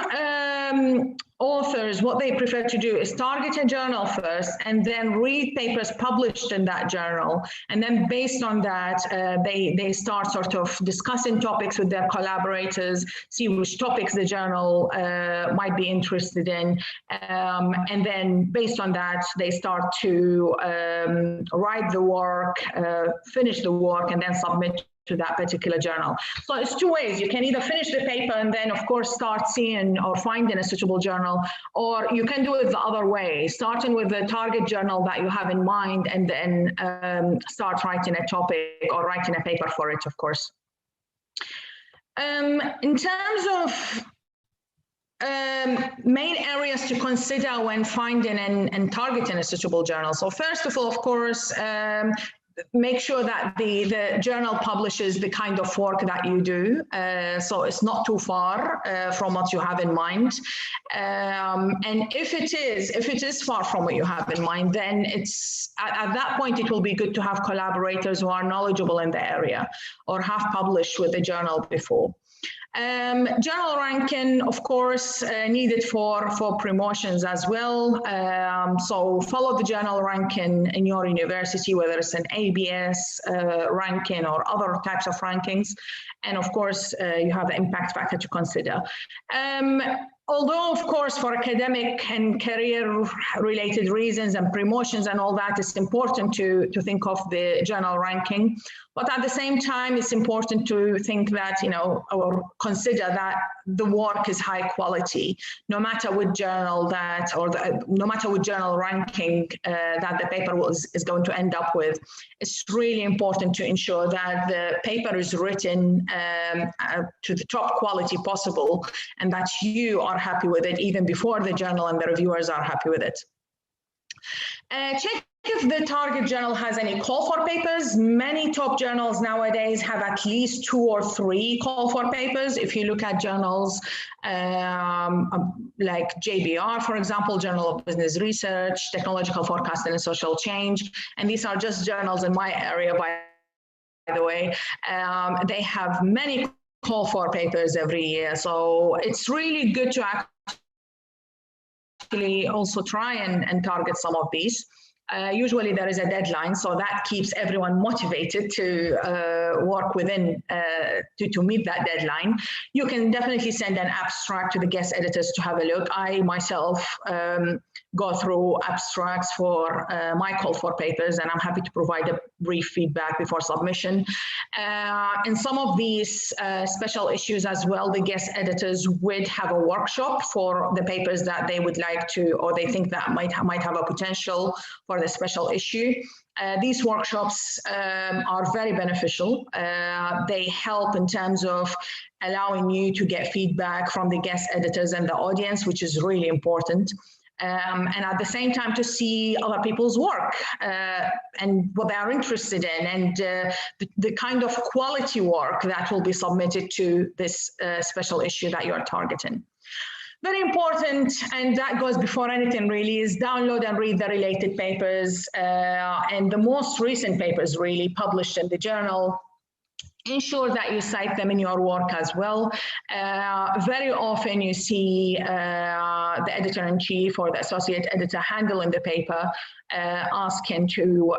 authors, what they prefer to do is target a journal first and then read papers published in that journal. And then based on that, they start sort of discussing topics with their collaborators, see which topics the journal might be interested in. And then based on that, they start to write the work, finish the work, and then submit to that particular journal. So it's two ways. You can either finish the paper and then, of course, start seeing or finding a suitable journal, or you can do it the other way, starting with the target journal that you have in mind and then start writing a topic or writing a paper for it, of course. In terms of main areas to consider when finding and targeting a suitable journal. So first of all, of course, make sure that the journal publishes the kind of work that you do, so it's not too far from what you have in mind. And if it is far from what you have in mind, then it's at that point it will be good to have collaborators who are knowledgeable in the area or have published with the journal before. Journal ranking, of course, needed for promotions as well. So follow the journal ranking in your university, whether it's an ABS ranking or other types of rankings. And of course, you have the impact factor to consider. Although, of course, for academic and career-related reasons and promotions and all that, it's important to think of the journal ranking. But at the same time, it's important to think that, you know, or consider that the work is high quality, no matter what journal that, or no matter what journal ranking that the paper is going to end up with. It's really important to ensure that the paper is written to the top quality possible, and that you are happy with it even before the journal and the reviewers are happy with it. Check if the target journal has any call for papers. Many top journals nowadays have at least 2 or 3 call for papers. If you look at journals like JBR, for example, Journal of Business Research, Technological Forecasting and Social Change, and these are just journals in my area, by the way, they have many call for papers every year. So it's really good to actually also try and target some of these. Usually there is a deadline, so that keeps everyone motivated to work within, to meet that deadline. You can definitely send an abstract to the guest editors to have a look. I myself go through abstracts for my call for papers, and I'm happy to provide a brief feedback before submission. In some of these special issues as well, the guest editors would have a workshop for the papers that they would like to, or they think that might have a potential for the special issue. These workshops are very beneficial. They help in terms of allowing you to get feedback from the guest editors and the audience, which is really important. And at the same time to see other people's work and what they are interested in, and the kind of quality work that will be submitted to this special issue that you're targeting. Very important, and that goes before anything really, is download and read the related papers and the most recent papers really published in the journal. Ensure that you cite them in your work as well. Very often you see the editor-in-chief or the associate editor handling the paper asking to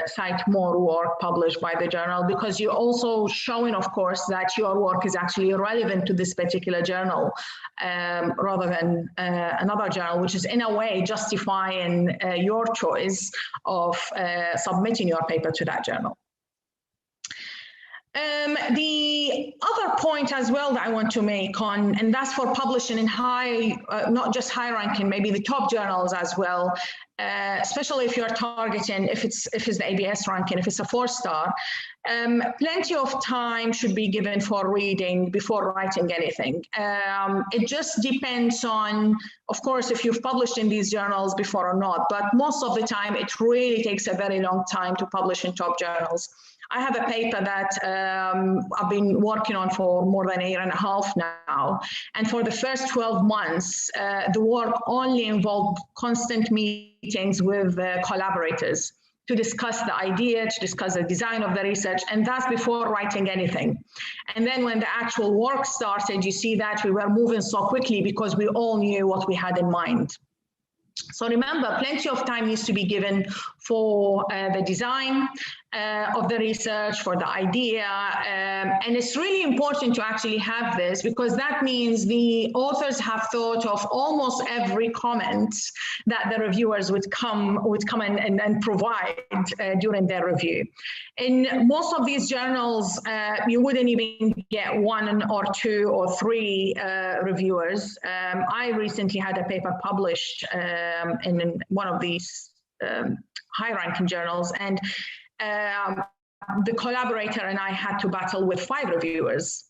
cite more work published by the journal, because you're also showing, of course, that your work is actually relevant to this particular journal rather than another journal, which is in a way justifying your choice of submitting your paper to that journal. The other point as well that I want to make on, and that's for publishing in high, not just high ranking, maybe the top journals as well, especially if you're targeting, if it's the ABS ranking, if it's a 4-star, plenty of time should be given for reading before writing anything. It just depends on, of course, if you've published in these journals before or not, but most of the time it really takes a very long time to publish in top journals. I have a paper that I've been working on for more than 1.5 years now. And for the first 12 months, the work only involved constant meetings with collaborators to discuss the idea, to discuss the design of the research, and that's before writing anything. And then when the actual work started, you see that we were moving so quickly because we all knew what we had in mind. So remember, plenty of time needs to be given for the design of the research, for the idea, and it's really important to actually have this, because that means the authors have thought of almost every comment that the reviewers would come and provide during their review. In most of these journals, you wouldn't even get 1 or 2 or 3 reviewers. I recently had a paper published in one of these high-ranking journals, and the collaborator and I had to battle with 5 reviewers.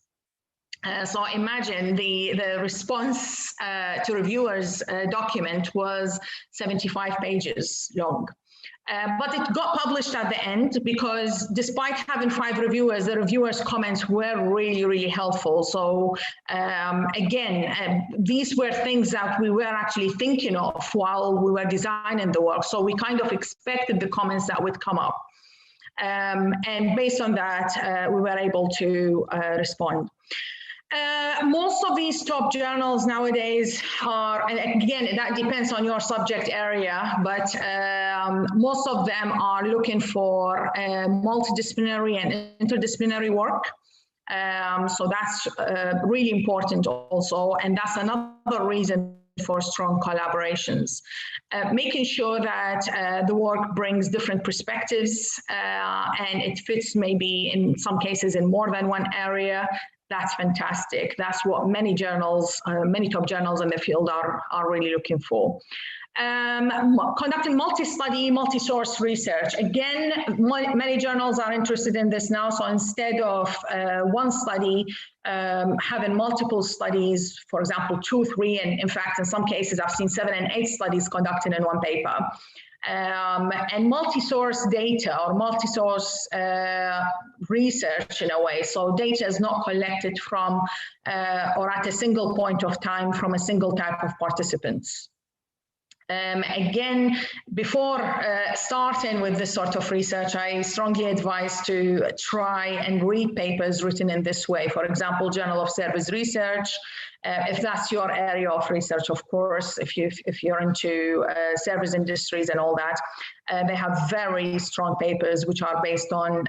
So imagine the response to reviewers' document was 75 pages long. But it got published at the end because despite having 5 reviewers, the reviewers' comments were really, really helpful. So again, these were things that we were actually thinking of while we were designing the work. So we kind of expected the comments that would come up. And based on that, we were able to respond. Most of these top journals nowadays are, and again, that depends on your subject area, but most of them are looking for multidisciplinary and interdisciplinary work. So that's really important also, and that's another reason for strong collaborations. Making sure that the work brings different perspectives and it fits maybe in some cases in more than one area. That's fantastic. That's what many journals, many top journals in the field are really looking for. Conducting multi-study, multi-source research. Again, many journals are interested in this now. So instead of one study, having multiple studies, for example, 2, 3, and in fact, in some cases, I've seen 7 and 8 studies conducted in one paper. And multi-source data or multi-source research in a way. So data is not collected from or at a single point of time from a single type of participants. Again, before starting with this sort of research, I strongly advise to try and read papers written in this way. For example, Journal of Service Research, if that's your area of research, of course, if you're into service industries and all that, they have very strong papers which are based on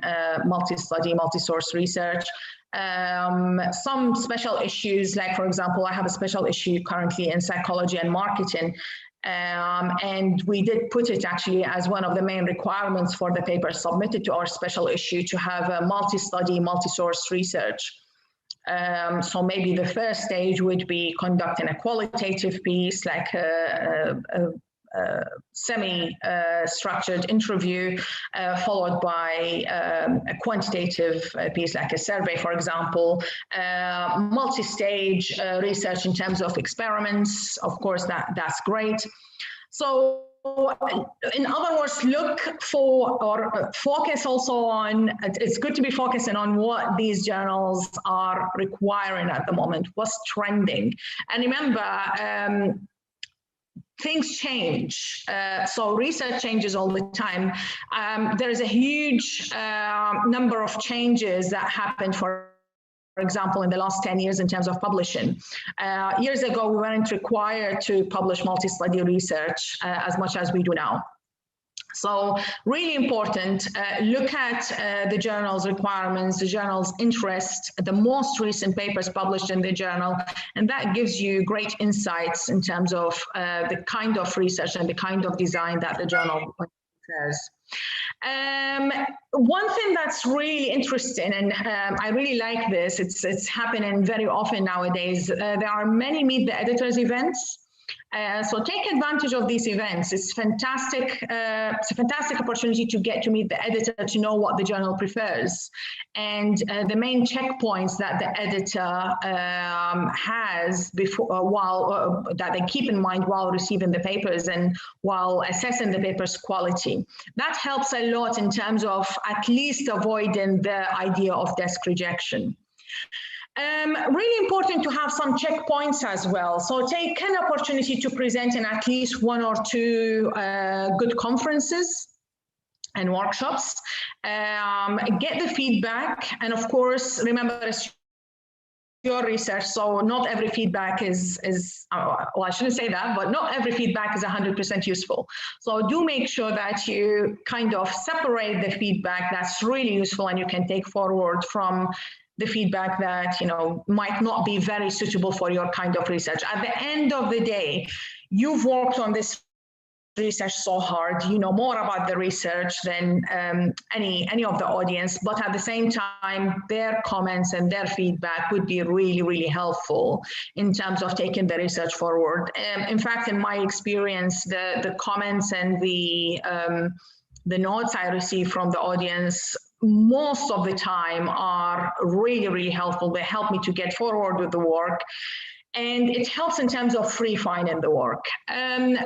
multi-study, multi-source research. Some special issues, like for example, I have a special issue currently in psychology and marketing, and we did put it actually as one of the main requirements for the paper submitted to our special issue to have a multi-study, multi-source research. So maybe the first stage would be conducting a qualitative piece, like a semi-structured interview, followed by a quantitative piece, like a survey, for example, multi-stage research in terms of experiments. Of course, that's great. So in other words, look for or focus also on, it's good to be focusing on what these journals are requiring at the moment, what's trending. And remember, things change, so research changes all the time. There's a huge number of changes that happened, for example, in the last 10 years in terms of publishing. Years ago, we weren't required to publish multi-study research as much as we do now. So really important, look at the journal's requirements, the journal's interest, the most recent papers published in the journal, and that gives you great insights in terms of the kind of research and the kind of design that the journal says. One thing that's really interesting, and I really like this, it's happening very often nowadays, there are many Meet the Editors events. So take advantage of these events. It's fantastic. It's a fantastic opportunity to get to meet the editor, to know what the journal prefers, and the main checkpoints that the editor has before, that they keep in mind while receiving the papers and while assessing the paper's quality. That helps a lot in terms of at least avoiding the idea of desk rejection. Really important to have some checkpoints as well. So take an opportunity to present in at least 1 or 2 good conferences and workshops. Get the feedback, and of course, remember it's your research, so not every feedback is well, I shouldn't say that, but not every feedback is 100% useful. So do make sure that you kind of separate the feedback that's really useful and you can take forward from the feedback that, you know, might not be very suitable for your kind of research. At the end of the day, you've worked on this research so hard, you know more about the research than any of the audience, but at the same time, their comments and their feedback would be really, really helpful in terms of taking the research forward. In fact, in my experience, the comments and the notes I receive from the audience most of the time are really, really helpful. They help me to get forward with the work. And it helps in terms of refining the work.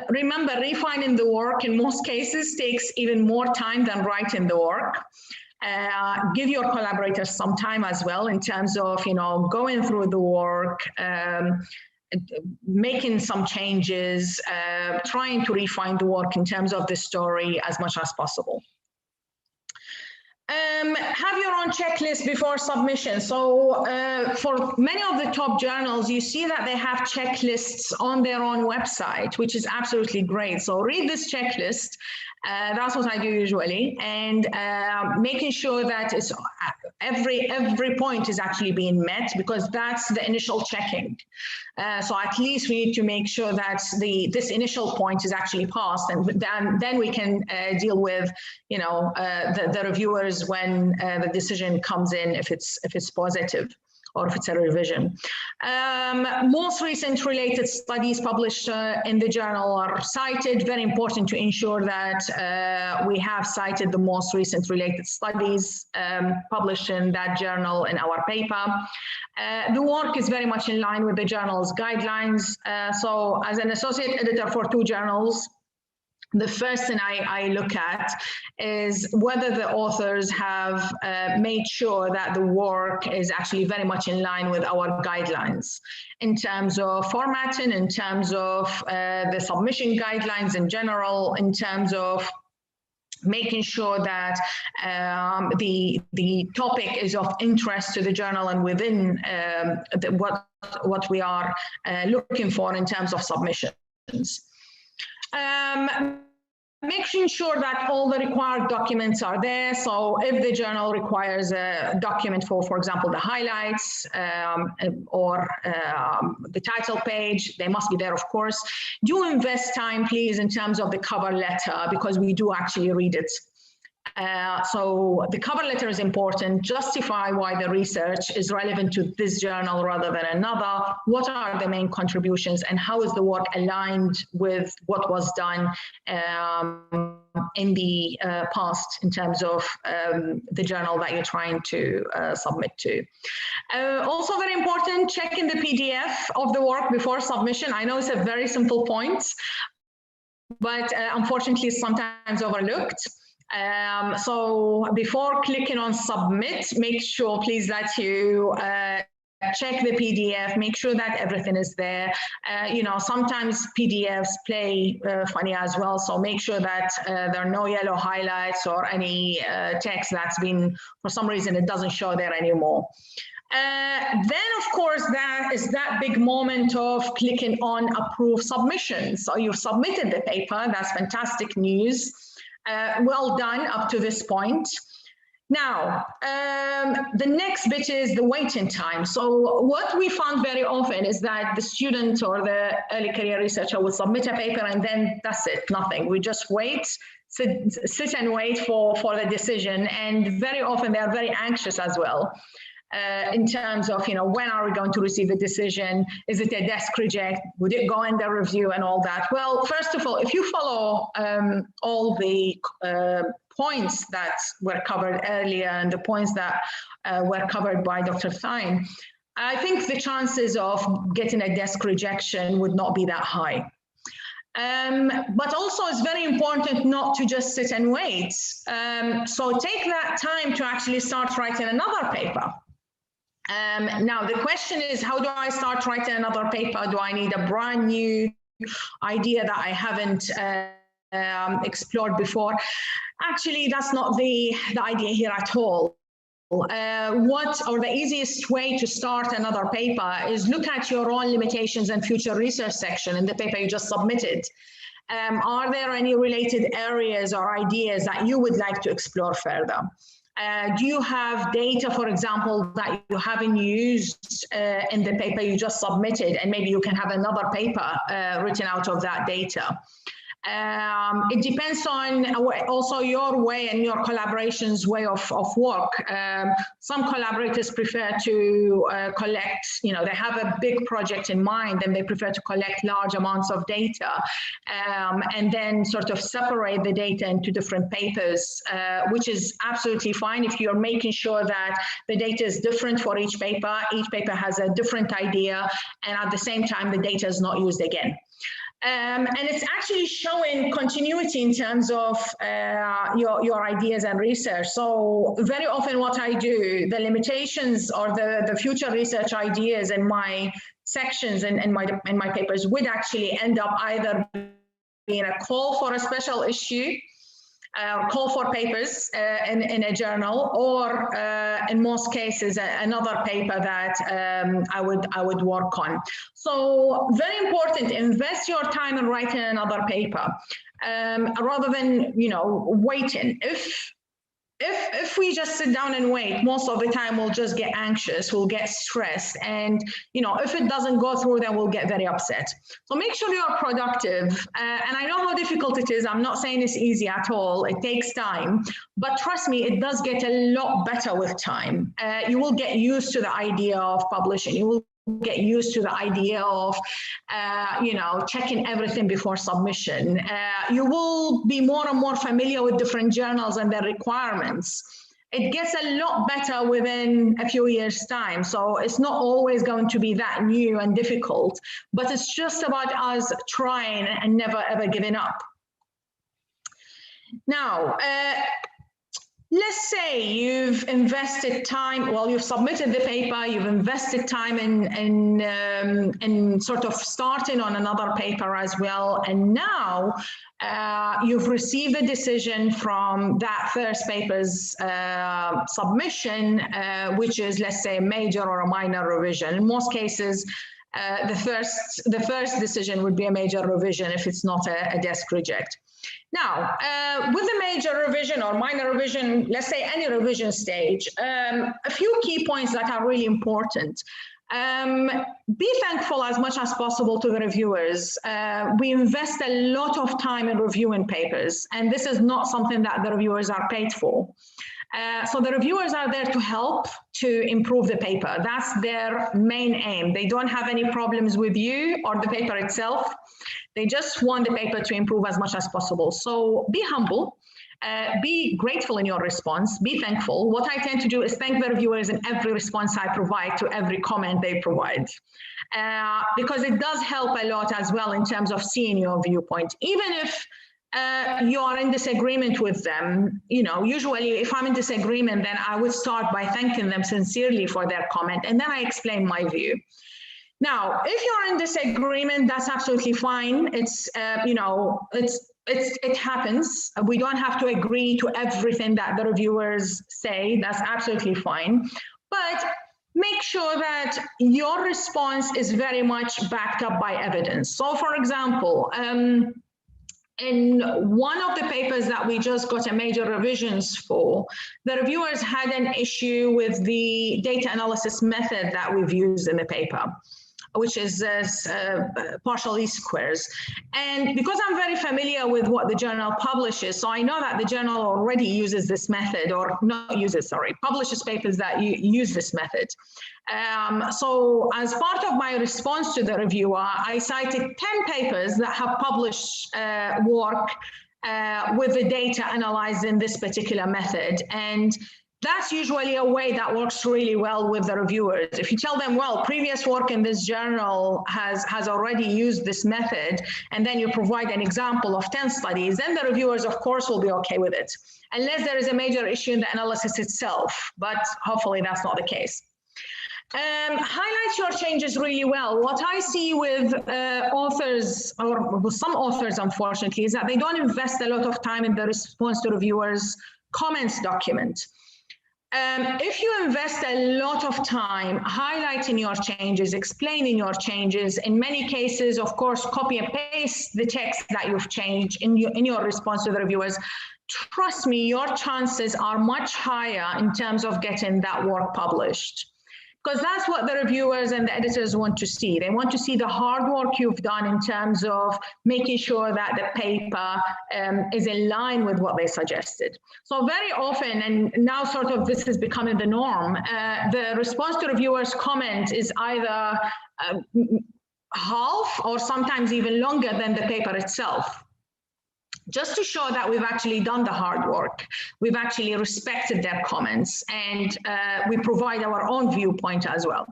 Remember, refining the work in most cases takes even more time than writing the work. Give your collaborators some time as well in terms of, you know, going through the work, making some changes, trying to refine the work in terms of the story as much as possible. Have your own checklist before submission. So for many of the top journals, you see that they have checklists on their own website, which is absolutely great. So read this checklist. That's what I do usually, and making sure that it's every point is actually being met, because that's the initial checking. So at least we need to make sure that this initial point is actually passed, and then we can deal with, you know, the reviewers when the decision comes in, if it's positive or if it's a revision. Most recent related studies published in the journal are cited. Very important to ensure that we have cited the most recent related studies published in that journal in our paper. The work is very much in line with the journal's guidelines. So as an associate editor for 2 journals, the first thing I look at is whether the authors have made sure that the work is actually very much in line with our guidelines in terms of formatting, in terms of the submission guidelines in general, in terms of making sure that the topic is of interest to the journal and within what we are looking for in terms of submissions. Making sure that all the required documents are there. So if the journal requires a document for example, the highlights or the title page, they must be there, of course. Do invest time, please, in terms of the cover letter, because we do actually read it. So the cover letter is important. Justify why the research is relevant to this journal rather than another. What are the main contributions and how is the work aligned with what was done in the past in terms of the journal that you're trying to submit to. Also very important, checking the PDF of the work before submission. I know it's a very simple point, but unfortunately sometimes overlooked. So before clicking on submit, make sure please that you check the PDF, make sure that everything is there. You know, sometimes PDFs play funny as well, so make sure that there are no yellow highlights or any text that's been, for some reason, it doesn't show there anymore. Then, of course, that is that big moment of clicking on approve submission. So you've submitted the paper, that's fantastic news. Well done up to this point. Now, the next bit is the waiting time. So what we found very often is that the student or the early career researcher will submit a paper and then that's it, nothing. We just wait, sit and wait for the decision. And very often they are very anxious as well. In terms of, you know, when are we going to receive the decision? Is it a desk reject? Would it go under review and all that? Well, first of all, if you follow all the points that were covered earlier and the points that were covered by Dr. Thien, I think the chances of getting a desk rejection would not be that high. But also it's very important not to just sit and wait. So take that time to actually start writing another paper. Now the question is, how do I start writing another paper? Do I need a brand new idea that I haven't explored before? Actually, that's not the idea here at all. The easiest way to start another paper is look at your own limitations and future research section in the paper you just submitted. Are there any related areas or ideas that you would like to explore further? Do you have data, for example, that you haven't used in the paper you just submitted, and maybe you can have another paper written out of that data? It depends on also your way and your collaboration's way of work. Some collaborators prefer to collect, you know, they have a big project in mind and they prefer to collect large amounts of data and then sort of separate the data into different papers, which is absolutely fine if you're making sure that the data is different for each paper has a different idea, and at the same time the data is not used again. And it's actually showing continuity in terms of your ideas and research. So very often what I do, the limitations or the future research ideas in my sections and in my papers would actually end up either being a call for a special issue, call for papers in a journal, or in most cases another paper that I would work on. So very important, invest your time in writing another paper rather than, you know, waiting. If we just sit down and wait, most of the time we'll just get anxious, we'll get stressed, and you know, if it doesn't go through, then we'll get very upset. So make sure you're productive. And I know how difficult it is. I'm not saying it's easy at all. It takes time, but trust me, it does get a lot better with time. You will get used to the idea of publishing. You will get used to the idea of, you know, checking everything before submission. You will be more and more familiar with different journals and their requirements. It gets a lot better within a few years' time. So it's not always going to be that new and difficult, but it's just about us trying and never ever giving up. Now, let's say you've invested time, well, you've submitted the paper, you've invested time in sort of starting on another paper as well, and now you've received a decision from that first paper's submission, which is, let's say, a major or a minor revision. In most cases, the first decision would be a major revision if it's not a desk reject. Now, with a major revision or minor revision, let's say any revision stage, a few key points that are really important. Be thankful as much as possible to the reviewers. We invest a lot of time in reviewing papers, and this is not something that the reviewers are paid for. So the reviewers are there to help to improve the paper. That's their main aim. They don't have any problems with you or the paper itself. They just want the paper to improve as much as possible. So be humble, be grateful in your response, be thankful. What I tend to do is thank the reviewers in every response I provide to every comment they provide, because it does help a lot as well in terms of seeing your viewpoint. Even if you are in disagreement with them, you know, usually if I'm in disagreement, then I would start by thanking them sincerely for their comment, and then I explain my view. Now, if you're in disagreement, that's absolutely fine. It's, you know, it happens. We don't have to agree to everything that the reviewers say. That's absolutely fine. But make sure that your response is very much backed up by evidence. So, for example, in one of the papers that we just got a major revisions for, the reviewers had an issue with the data analysis method that we've used in the paper, which is partial least squares. And because I'm very familiar with what the journal publishes, so I know that the journal already uses this method, or not uses, sorry, publishes papers that use this method. So as part of my response to the reviewer, I cited 10 papers that have published work with the data analyzed in this particular method. And that's usually a way that works really well with the reviewers. If you tell them, well, previous work in this journal has already used this method, and then you provide an example of 10 studies, then the reviewers, of course, will be okay with it, unless there is a major issue in the analysis itself, but hopefully that's not the case. Highlight your changes really well. What I see with authors, or with some authors, unfortunately, is that they don't invest a lot of time in the response to reviewers' comments document. If you invest a lot of time highlighting your changes, explaining your changes, in many cases, of course, copy and paste the text that you've changed in your response to the reviewers, trust me, your chances are much higher in terms of getting that work published. Because that's what the reviewers and the editors want to see. They want to see the hard work you've done in terms of making sure that the paper is in line with what they suggested. So very often, and now sort of this is becoming the norm, the response to reviewers' comment is either half or sometimes even longer than the paper itself, just to show that we've actually done the hard work. We've actually respected their comments, and we provide our own viewpoint as well.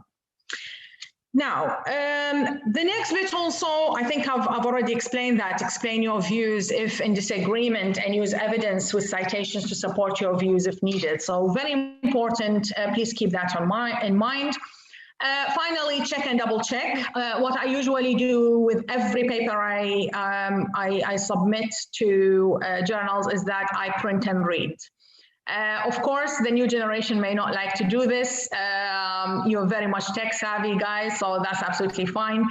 Now, the next bit also, I think I've already explained that, explain your views if in disagreement, and use evidence with citations to support your views if needed. So very important, please keep that in mind. Finally, check and double check. What I usually do with every paper I submit to journals is that I print and read. Of course, the new generation may not like to do this. You're very much tech savvy guys, so that's absolutely fine.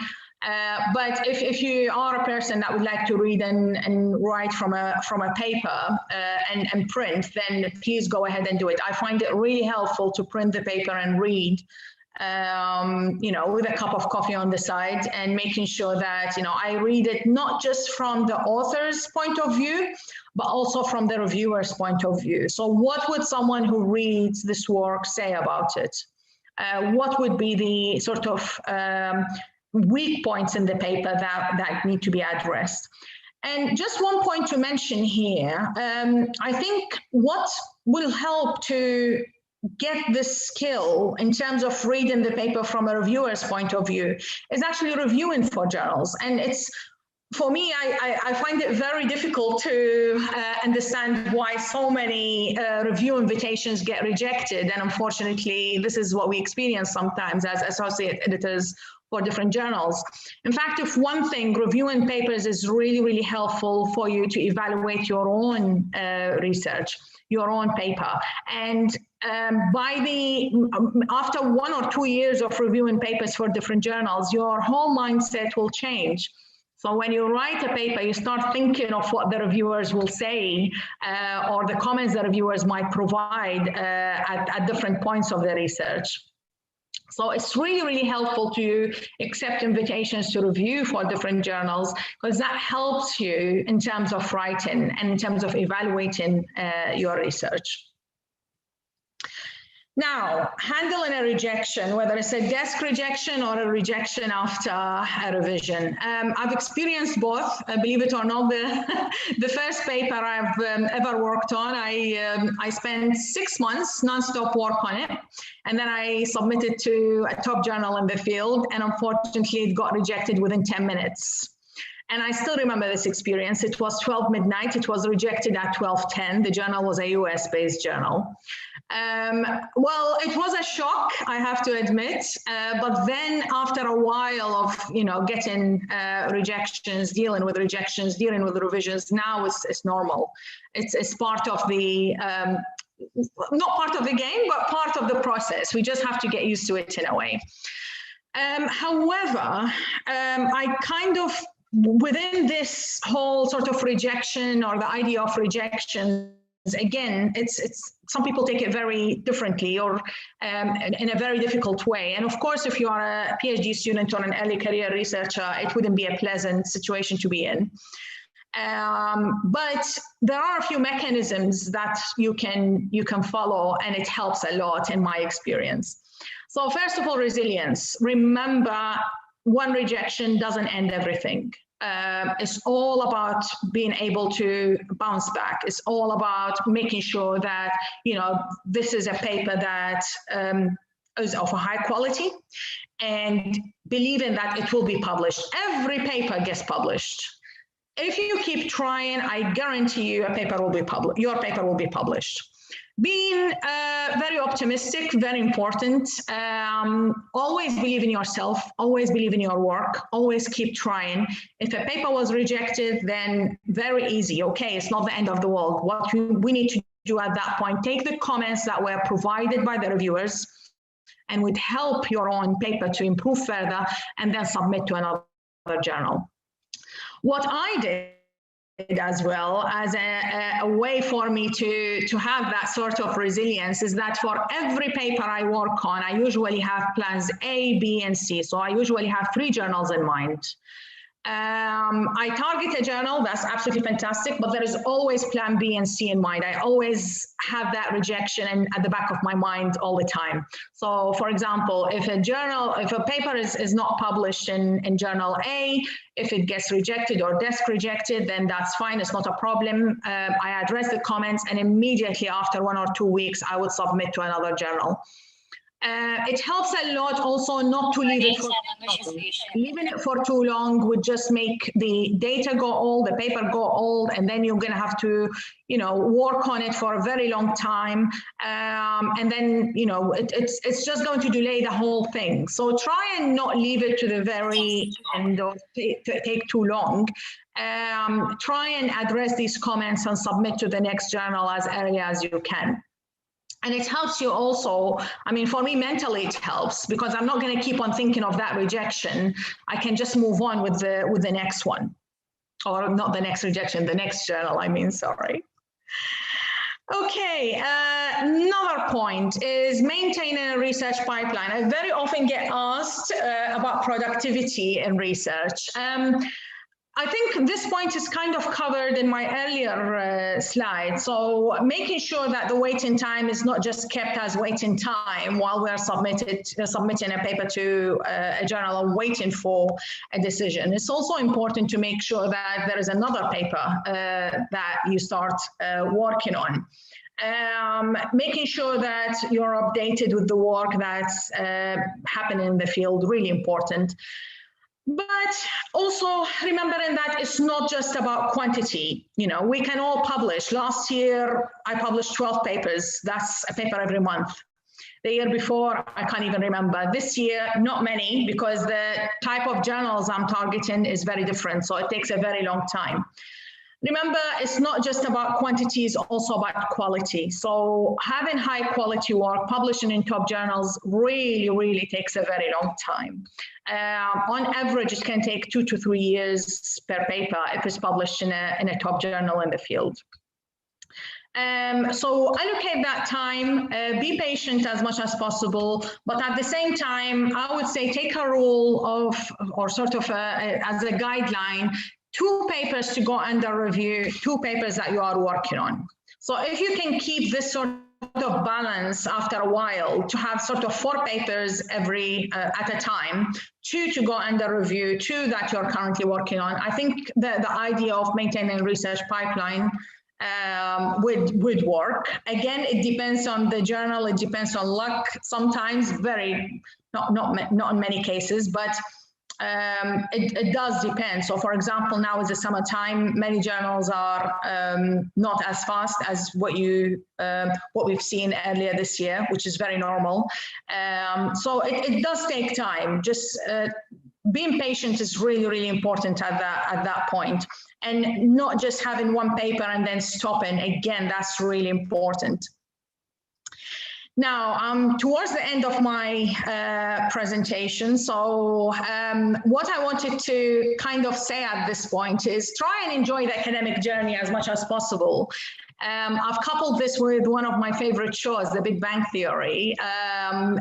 But if you are a person that would like to read and write from a paper and print, then please go ahead and do it. I find it really helpful to print the paper and read, you know, with a cup of coffee on the side, and making sure that, you know, I read it not just from the author's point of view, but also from the reviewer's point of view. So what would someone who reads this work say about it? What would be the sort of weak points in the paper that need to be addressed? And just one point to mention here, I think what will help to get this skill in terms of reading the paper from a reviewer's point of view is actually reviewing for journals. And it's for me, I find it very difficult to understand why so many review invitations get rejected. And unfortunately, this is what we experience sometimes as associate editors for different journals. In fact, if one thing, reviewing papers is really, really helpful for you to evaluate your own research, your own paper. And after 1 or 2 years of reviewing papers for different journals, your whole mindset will change. So when you write a paper, you start thinking of what the reviewers will say or the comments the reviewers might provide at different points of the research. So it's really, really helpful to accept invitations to review for different journals, because that helps you in terms of writing and in terms of evaluating your research. Now, handling a rejection, whether it's a desk rejection or a rejection after a revision. I've experienced both, believe it or not. The first paper I've ever worked on, I spent 6 months nonstop work on it. And then I submitted to a top journal in the field, and unfortunately it got rejected within 10 minutes. And I still remember this experience. It was 12 midnight. It was rejected at 12:10. The journal was a US-based journal. Well, it was a shock, I have to admit. But then after a while of, getting rejections, dealing with revisions, now it's normal. It's part of the, not part of the game, but part of the process. We just have to get used to it in a way. However, I kind of, within this whole sort of rejection or the idea of rejection, again, it's some people take it very differently or in a very difficult way. And of course, if you are a PhD student or an early career researcher, it wouldn't be a pleasant situation to be in. But there are a few mechanisms that you can follow, and it helps a lot in my experience. So first of all, resilience. Remember, one rejection doesn't end everything. It's all about being able to bounce back. It's all about making sure that, this is a paper that is of a high quality, and believing that it will be published. Every paper gets published. If you keep trying, I guarantee you your paper will be published. Being very optimistic, very important. Always believe in yourself, always believe in your work, always keep trying. If a paper was rejected, then very easy. Okay, it's not the end of the world. What we need to do at that point, take the comments that were provided by the reviewers and would help your own paper to improve further, and then submit to another journal. What I did as well as a way for me to have that sort of resilience is that for every paper I work on, I usually have plans A, B, and C. So I usually have 3 journals in mind. I target a journal, that's absolutely fantastic, but there is always plan B and C in mind. I always have that rejection at the back of my mind all the time. So for example, if a paper is not published in journal A, if it gets rejected or desk rejected, then that's fine, it's not a problem. I address the comments, and immediately after 1 or 2 weeks, I would submit to another journal. It helps a lot also not to leave it for too long. Leaving it for too long would just make the data go old, the paper go old, and then you're going to have to, work on it for a very long time. And then, it's just going to delay the whole thing. So try and not leave it to the very end or take too long. Try and address these comments and submit to the next journal as early as you can. And it helps you also, for me, mentally it helps, because I'm not going to keep on thinking of that rejection. I can just move on with the next one, or not the next rejection, the next journal, sorry. Okay, another point is maintaining a research pipeline. I very often get asked about productivity in research. I think this point is kind of covered in my earlier slide. So making sure that the waiting time is not just kept as waiting time while we're submitting a paper to a journal or waiting for a decision. It's also important to make sure that there is another paper that you start working on. Making sure that you're updated with the work that's happening in the field, really important. But also remembering that it's not just about quantity. You know, we can all publish. Last year, I published 12 papers. That's a paper every month. The year before, I can't even remember. This year, not many, because the type of journals I'm targeting is very different. So it takes a very long time. Remember, it's not just about quantity, it's also about quality. So having high quality work, publishing in top journals really, really takes a very long time. On average, it can take 2 to 3 years per paper if it's published in a top journal in the field. So allocate that time, be patient as much as possible, but at the same time, I would say take a rule of, or sort of as a guideline, 2 papers to go under review, 2 papers that you are working on. So if you can keep this sort of balance after a while, to have sort of 4 papers every at a time, 2 to go under review, 2 that you're currently working on, I think the idea of maintaining research pipeline would work. Again, it depends on the journal, it depends on luck, sometimes not in many cases, but it does depend. So for example, now is the summertime, many journals are not as fast as what we've seen earlier this year, which is very normal. So it does take time. Just being patient is really, really important at that point. And not just having 1 paper and then stopping. Again, that's really important. Now, towards the end of my presentation, so what I wanted to kind of say at this point is try and enjoy the academic journey as much as possible. I've coupled this with one of my favorite shows, The Big Bang Theory.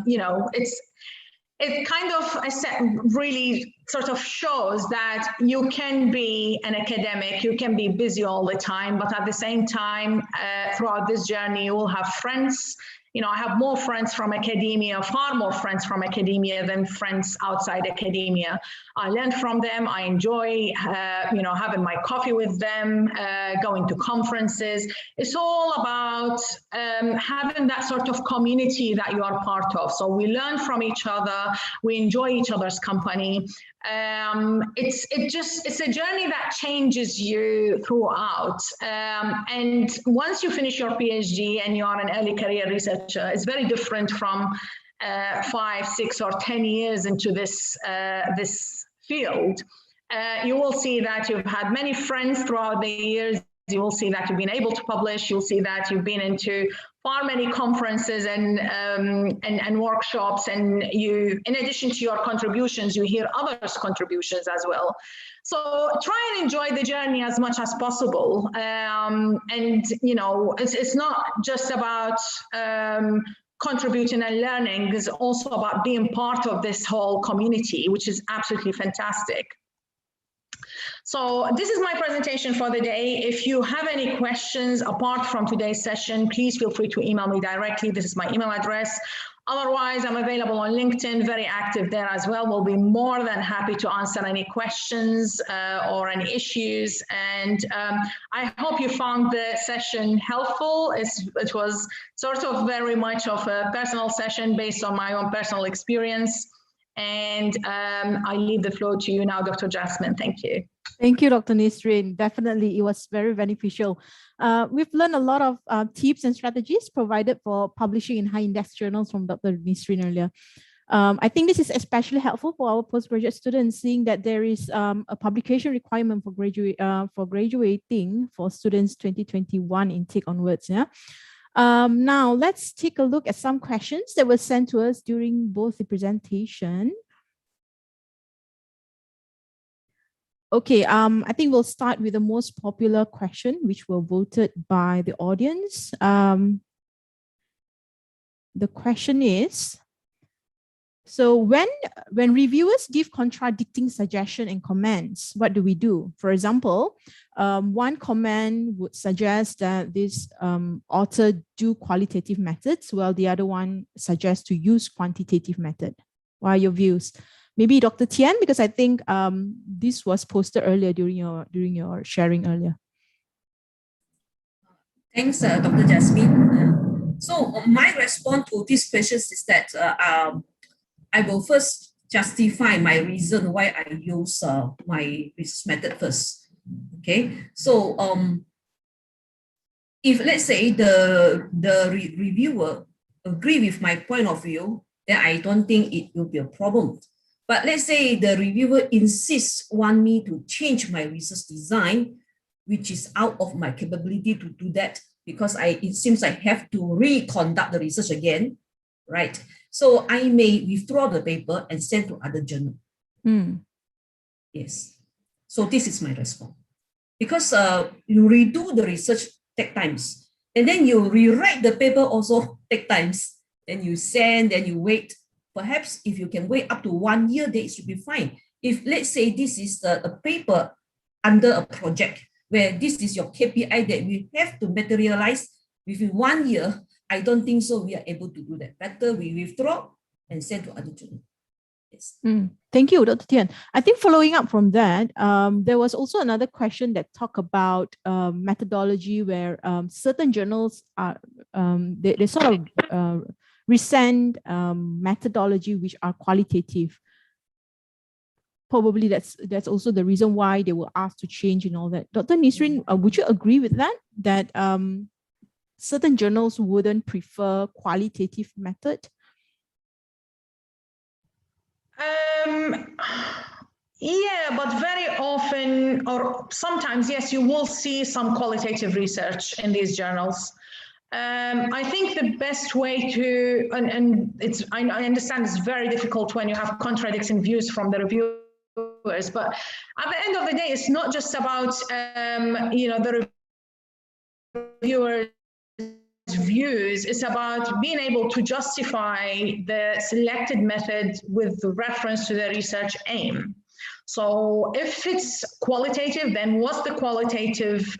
You know, it kind of really sort of shows that you can be an academic, you can be busy all the time, but at the same time, throughout this journey, you will have friends. You know, I have more friends from academia, far more friends from academia than friends outside academia. I learn from them. I enjoy, you know, having my coffee with them, going to conferences. It's all about having that sort of community that you are part of. So we learn from each other. We enjoy each other's company. It's a journey that changes you throughout. And once you finish your PhD and you are an early career researcher, it's very different from 5, 6, or 10 years into this field. You will see that you've had many friends throughout the years. You will see that you've been able to publish. You'll see that you've been into far many conferences and workshops, and you, in addition to your contributions, you hear others' contributions as well. So try and enjoy the journey as much as possible. And you know, it's not just about contributing and learning. It's also about being part of this whole community, which is absolutely fantastic. So this is my presentation for the day. If you have any questions apart from today's session, please feel free to email me directly. This is my email address. Otherwise, I'm available on LinkedIn, very active there as well. We'll be more than happy to answer any questions or any issues. And I hope you found the session helpful. It was sort of very much of a personal session based on my own personal experience. And I leave the floor to you now, Dr. Jasmine. Thank you. Thank you, Dr. Nisreen. Definitely, it was very beneficial. We've learned a lot of tips and strategies provided for publishing in high-index journals from Dr. Nisreen earlier. I think this is especially helpful for our postgraduate students, seeing that there is a publication requirement for graduating for students 2021 intake onwards. Yeah. Now, let's take a look at some questions that were sent to us during both the presentation. Okay, I think we'll start with the most popular question, which were voted by the audience. The question is, so when reviewers give contradicting suggestion and comments, what do we do? For example, one comment would suggest that this author do qualitative methods, while the other one suggests to use quantitative method. What are your views? Maybe Dr. Thien, because I think this was posted earlier during your sharing earlier. Thanks, Dr. Jasmine. So my response to these questions is that I will first justify my reason why I use my research method first. Okay, so if let's say the reviewer agree with my point of view, then I don't think it will be a problem. But let's say the reviewer want me to change my research design, which is out of my capability to do that, because it seems I have to reconduct the research again, right? So I may withdraw the paper and send to other journal. Yes. So this is my response. Because you redo the research take times, and then you rewrite the paper also take times. Then you send, then you wait. Perhaps if you can wait up to 1 year, then it should be fine. If let's say this is a paper under a project where this is your KPI that we have to materialize within 1 year, I don't think so we are able to do that. Better we withdraw and send to other journal. Yes. Thank you, Dr. Thien. I think following up from that, there was also another question that talked about methodology where certain journals are, they sort of resent methodology which are qualitative. Probably that's also the reason why they were asked to change and all that. Dr. Nisreen, would you agree with that? That certain journals wouldn't prefer qualitative method? Yeah, but very often, or sometimes, yes, you will see some qualitative research in these journals. I think the best way to, and it's, I understand it's very difficult when you have contradicting views from the reviewers, but at the end of the day, it's not just about, the reviewers' views. It's about being able to justify the selected method with reference to the research aim. So if it's qualitative, then what's the qualitative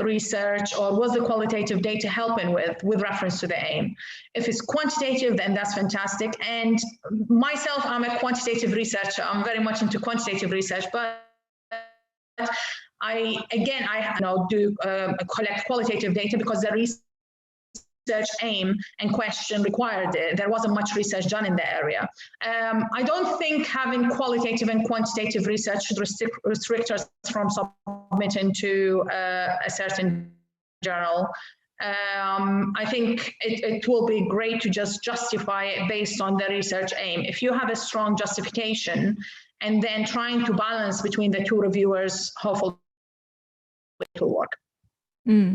research or what's the qualitative data helping with reference to the aim? If it's quantitative, then that's fantastic. And myself, I'm a quantitative researcher. I'm very much into quantitative research, but I do collect qualitative data because the research aim and question required it. There wasn't much research done in the area. I don't think having qualitative and quantitative research should restrict us from submitting to a certain journal. I think it will be great to just justify it based on the research aim. If you have a strong justification and then trying to balance between the two reviewers, hopefully it will work.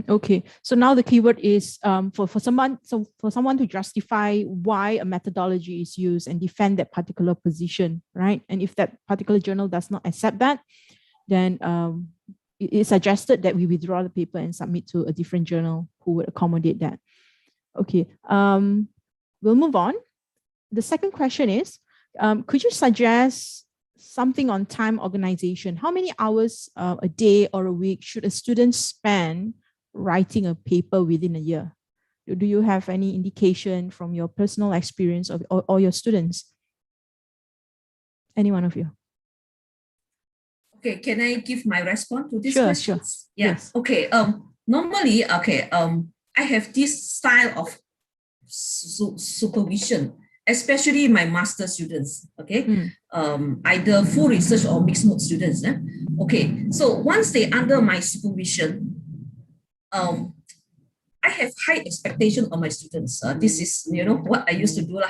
Okay, so now the keyword is for someone to justify why a methodology is used and defend that particular position, right? And if that particular journal does not accept that, then it is suggested that we withdraw the paper and submit to a different journal who would accommodate that. Okay, we'll move on. The second question is, could you suggest something on time organization? How many hours a day or a week should a student spend writing a paper within a year? Do you have any indication from your personal experience or your students? Any one of you? Okay, can I give my response to this question? question? Sure. Yeah. Yes. Okay. Normally, okay. I have this style of supervision, especially my master students. Okay. Either full research or mixed mode students. Okay. So once they under my supervision, I have high expectation of my students. This is, what I used to do.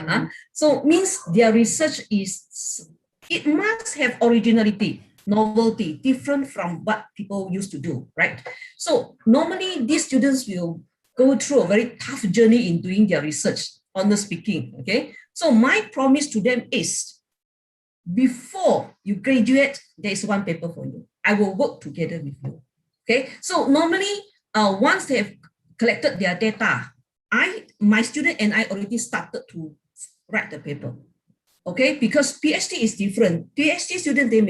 So means their research it must have originality, novelty, different from what people used to do, right? So normally these students will go through a very tough journey in doing their research, honest speaking, okay? So my promise to them is, before you graduate, there is one paper for you. I will work together with you, okay? So normally, once they have collected their data, my student and I already started to write the paper, okay? Because PhD is different. PhD students, they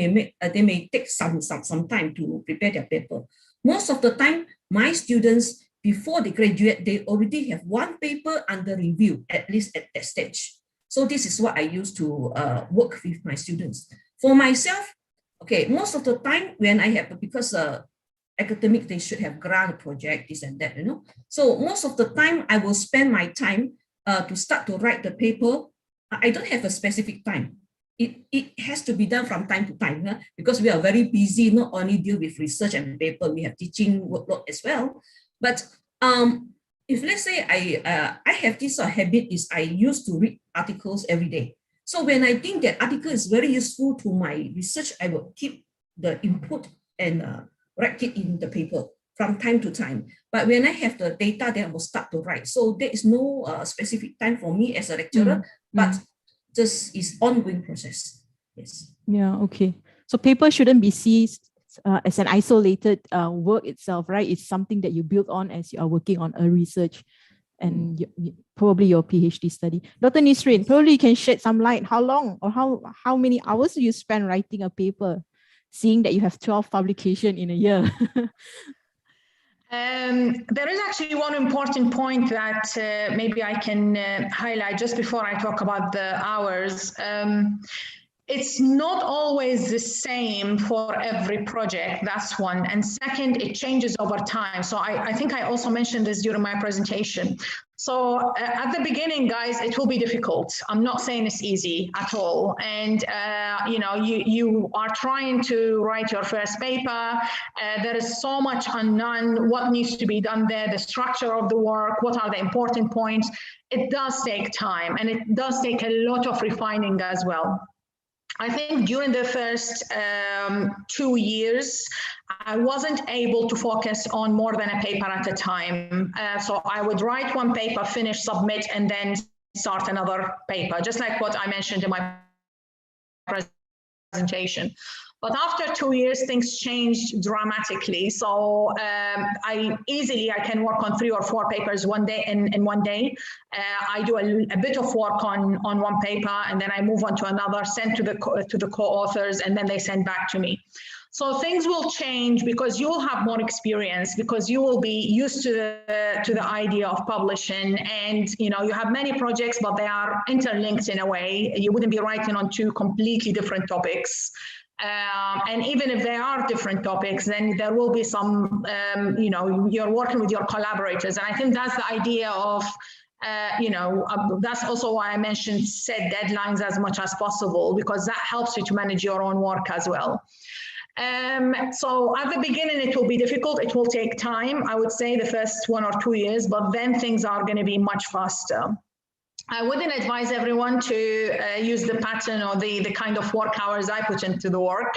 may take some time to prepare their paper. Most of the time, my students, before they graduate, they already have one paper under review, at least at that stage. So this is what I used to work with my students. For myself, okay, most of the time when I have, because academic, they should have grant project, this and that, So most of the time I will spend my time to start to write the paper. I don't have a specific time. it has to be done from time to time, because we are very busy, not only deal with research and paper, we have teaching workload as well. But if let's say I have this habit is I used to read articles every day. So when I think that article is very useful to my research, I will keep the input and write it in the paper from time to time. But when I have the data, then I will start to write. So there is no specific time for me as a lecturer, but just is ongoing process. Yes. Yeah, okay. So paper shouldn't be seen as an isolated work itself, right? It's something that you build on as you are working on a research and probably your PhD study. Dr. Nisreen, probably you can shed some light. How long or how many hours do you spend writing a paper, seeing that you have 12 publications in a year? There is actually one important point that maybe I can highlight just before I talk about the hours. It's not always the same for every project, that's one. And second, it changes over time. So I think I also mentioned this during my presentation. So at the beginning, guys, it will be difficult. I'm not saying it's easy at all. And, you are trying to write your first paper. There is so much unknown, what needs to be done there, the structure of the work, what are the important points. It does take time, and it does take a lot of refining as well. I think during the first 2 years, I wasn't able to focus on more than a paper at a time. So I would write one paper, finish, submit, and then start another paper, just like what I mentioned in my presentation. But after 2 years, things changed dramatically. So I can work on 3 or 4 papers one day in one day. I do a bit of work on one paper, and then I move on to another, send to the co-authors, and then they send back to me. So things will change because you will have more experience, because you will be used to the idea of publishing, and you have many projects, but they are interlinked in a way. You wouldn't be writing on 2 completely different topics. And even if they are different topics, then there will be some, you're working with your collaborators. And I think that's the idea of, that's also why I mentioned set deadlines as much as possible, because that helps you to manage your own work as well. So at the beginning, it will be difficult. It will take time, I would say, the first 1 or 2 years, but then things are going to be much faster. I wouldn't advise everyone to use the pattern or the kind of work hours I put into the work.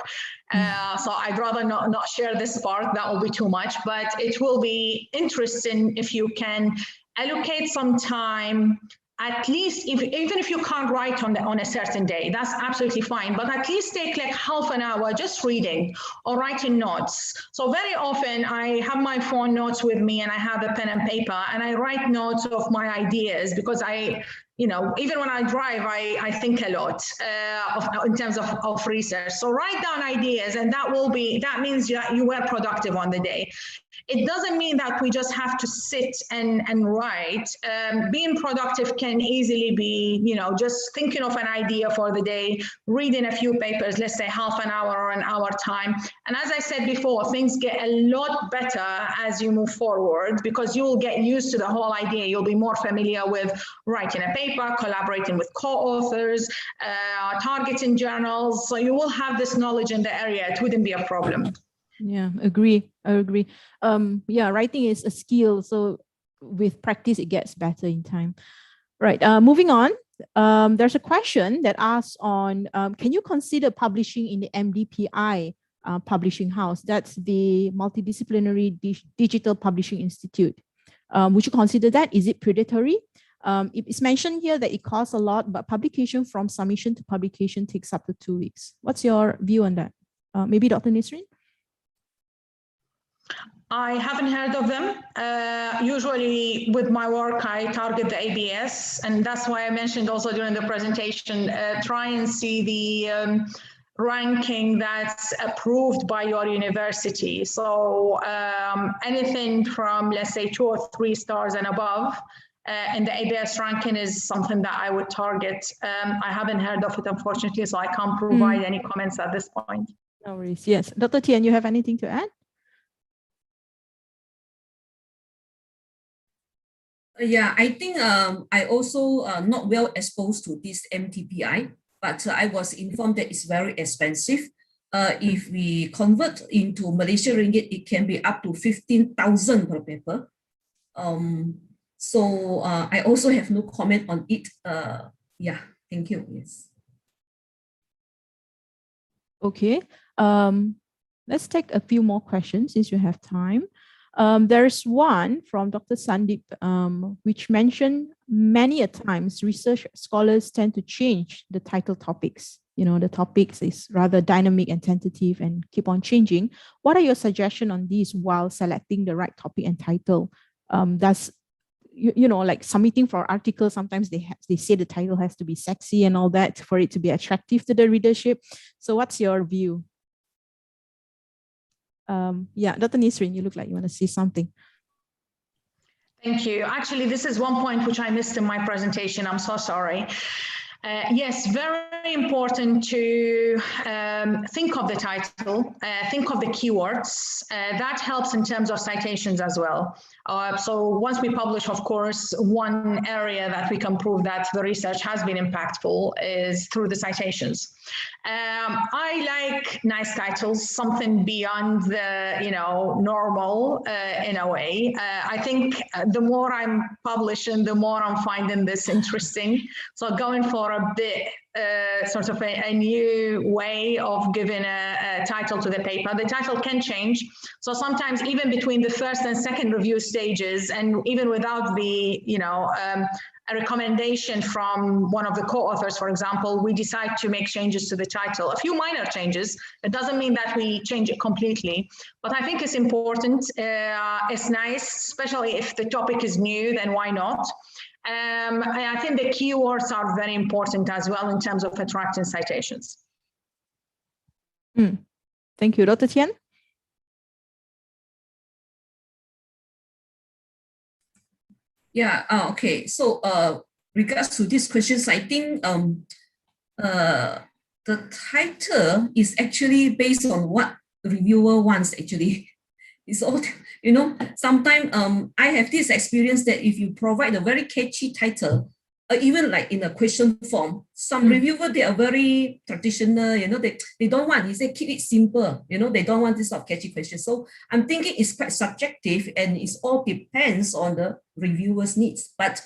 So I'd rather not share this part. That will be too much, but it will be interesting if you can allocate some time, at least even if you can't write on a certain day, that's absolutely fine, but at least take like half an hour just reading or writing notes. So very often I have my phone notes with me, and I have a pen and paper, and I write notes of my ideas, because even when I drive, I think a lot in terms of research. So write down ideas, and that means that you were productive on the day. It doesn't mean that we just have to sit and write. Being productive can easily be, just thinking of an idea for the day, reading a few papers, let's say half an hour or an hour time. And as I said before, things get a lot better as you move forward, because you will get used to the whole idea. You'll be more familiar with writing a paper, collaborating with co-authors, targeting journals. So you will have this knowledge in the area. It wouldn't be a problem. Yeah, I agree. Writing is a skill. So with practice, it gets better in time. Right. Moving on. There's a question that asks on, can you consider publishing in the MDPI publishing house? That's the Multidisciplinary Digital Publishing Institute. Would you consider that? Is it predatory? It's mentioned here that it costs a lot, but publication from submission to publication takes up to 2 weeks. What's your view on that? Maybe Dr. Nisreen? I haven't heard of them. Usually with my work, I target the ABS, and that's why I mentioned also during the presentation, try and see the ranking that's approved by your university. So anything from, let's say, 2 or 3 stars and above, and the ABS ranking is something that I would target. I haven't heard of it, unfortunately, so I can't provide any comments at this point. No worries. Yes. Dr. Thien, you have anything to add? Yeah, I think I also not well exposed to this MTPI, but I was informed that it's very expensive. If we convert into Malaysian ringgit, it can be up to 15,000 per paper. So I also have no comment on it. Yeah, thank you. Yes. Okay. Let's take a few more questions since you have time. There's one from Dr. Sandeep, which mentioned many a times research scholars tend to change the title topics. You know, the topics is rather dynamic and tentative and keep on changing. What are your suggestions on these while selecting the right topic and title? Does you know, like submitting for articles, sometimes they say the title has to be sexy and all that for it to be attractive to the readership. So what's your view? Yeah, Dr. Nisreen, you look like you want to say something. Thank you. Actually, this is one point which I missed in my presentation. I'm so sorry. Yes, very important to think of the title, think of the keywords. That helps in terms of citations as well. So once we publish, of course, one area that we can prove that the research has been impactful is through the citations. I like nice titles, something beyond the normal in a way. I think the more I'm publishing, the more I'm finding this interesting. So going for a bit sort of a new way of giving a title to the paper. The title can change. So sometimes even between the first and second review stages, and even without the, a recommendation from one of the co-authors, for example, we decide to make changes to the title, a few minor changes. It doesn't mean that we change it completely, but I think it's important. It's nice, especially if the topic is new, then why not? I think the keywords are very important as well in terms of attracting citations. Thank you. Dr. Thien? Yeah, okay. So regards to these questions, I think the title is actually based on what the reviewer wants actually. It's all, sometimes I have this experience that if you provide a very catchy title, even like in a question form, some reviewer, they are very traditional, they don't want, he said, keep it simple, they don't want this sort of catchy question. So I'm thinking it's quite subjective and it all depends on the reviewer's needs. But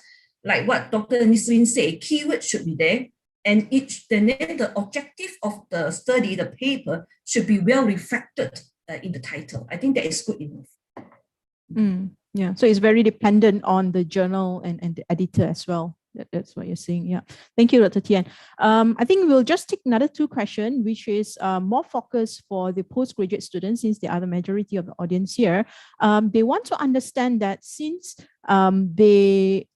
like what Dr. Nisreen said, keywords should be there, and then the objective of the study, the paper, should be well reflected in the title. I think that is good enough. Yeah, so it's very dependent on the journal and the editor as well. That's what you're saying. Yeah. Thank you, Dr. Thien. I think we'll just take another two questions, which is more focused for the postgraduate students, since they are the majority of the audience here. They want to understand that since they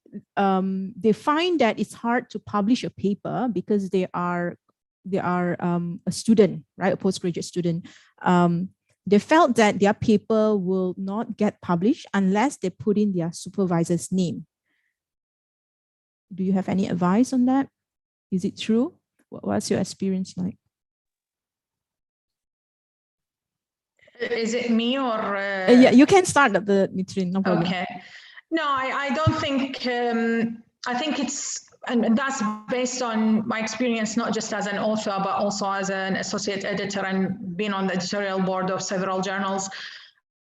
find that it's hard to publish a paper because they are a student, right? A postgraduate student. They felt that their paper will not get published unless they put in their supervisor's name. Do you have any advice on that? Is it true? What's your experience like? Is it me or? Yeah, you can start at the Nisreen, no problem. Okay. No, I don't think, I think it's, and that's based on my experience, not just as an author, but also as an associate editor and being on the editorial board of several journals.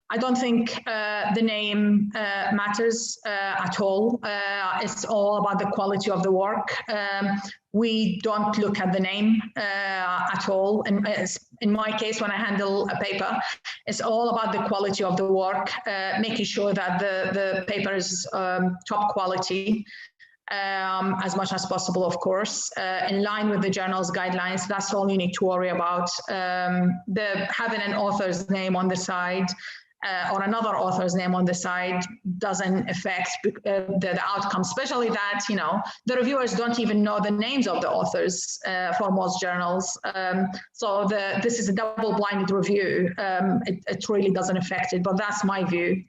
I don't think the name matters at all. It's all about the quality of the work. We don't look at the name at all. And in my case, when I handle a paper, it's all about the quality of the work, making sure that the paper is top quality. As much as possible, of course, in line with the journal's guidelines. That's all you need to worry about. Having an author's name on the side or another author's name on the side doesn't affect the outcome, especially that, the reviewers don't even know the names of the authors for most journals. So this is a double-blinded review. It really doesn't affect it, but that's my view.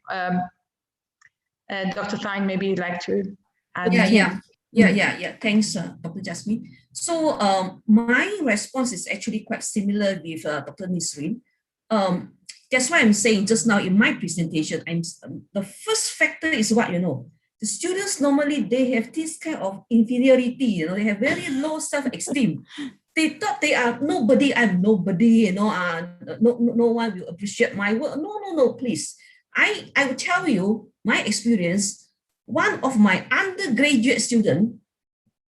Dr. Thien, maybe you'd like to add? Yeah. Thanks, Dr. Jasmine. So my response is actually quite similar with Dr. Nisreen. That's why I'm saying just now in my presentation, the first factor is what the students normally, they have this kind of inferiority, they have very low self-esteem. They thought they are nobody, I'm nobody, no one will appreciate my work. No, please. I will tell you my experience. One of my undergraduate students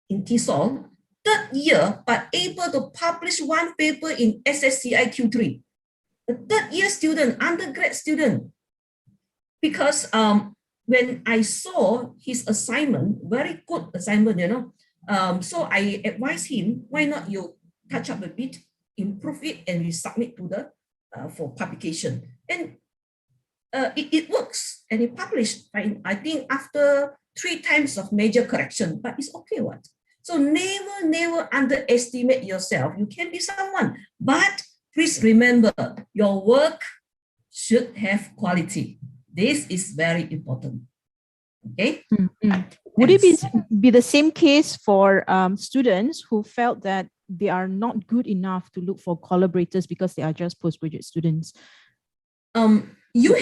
in TESOL, 3rd year, but able to publish one paper in SSCI Q3. The 3rd year student, undergrad student, because when I saw his assignment, very good assignment, so I advised him, why not you touch up a bit, improve it, and we submit to the for publication. And it works, and it published, I think after 3 times of major correction, but it's okay, what? So never underestimate yourself. You can be someone, but please remember, your work should have quality. This is very important. Okay. Mm-hmm. Would it be the same case for students who felt that they are not good enough to look for collaborators because they are just postgraduate students? You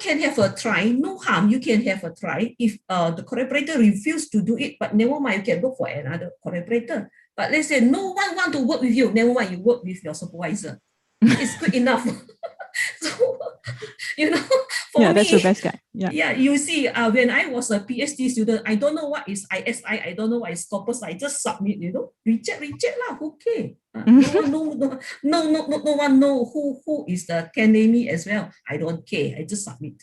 can have a try, no harm, you can have a try. If the collaborator refuses to do it, but never mind, you can look for another collaborator. But let's say no one wants to work with you, never mind, you work with your supervisor. It's good enough. So, for me, that's the best guy. Yeah, you see, when I was a PhD student, I don't know what is ISI, I don't know what is corpus, I just submit, reject lah, okay. No one know who is the candidate as well. I don't care, I just submit.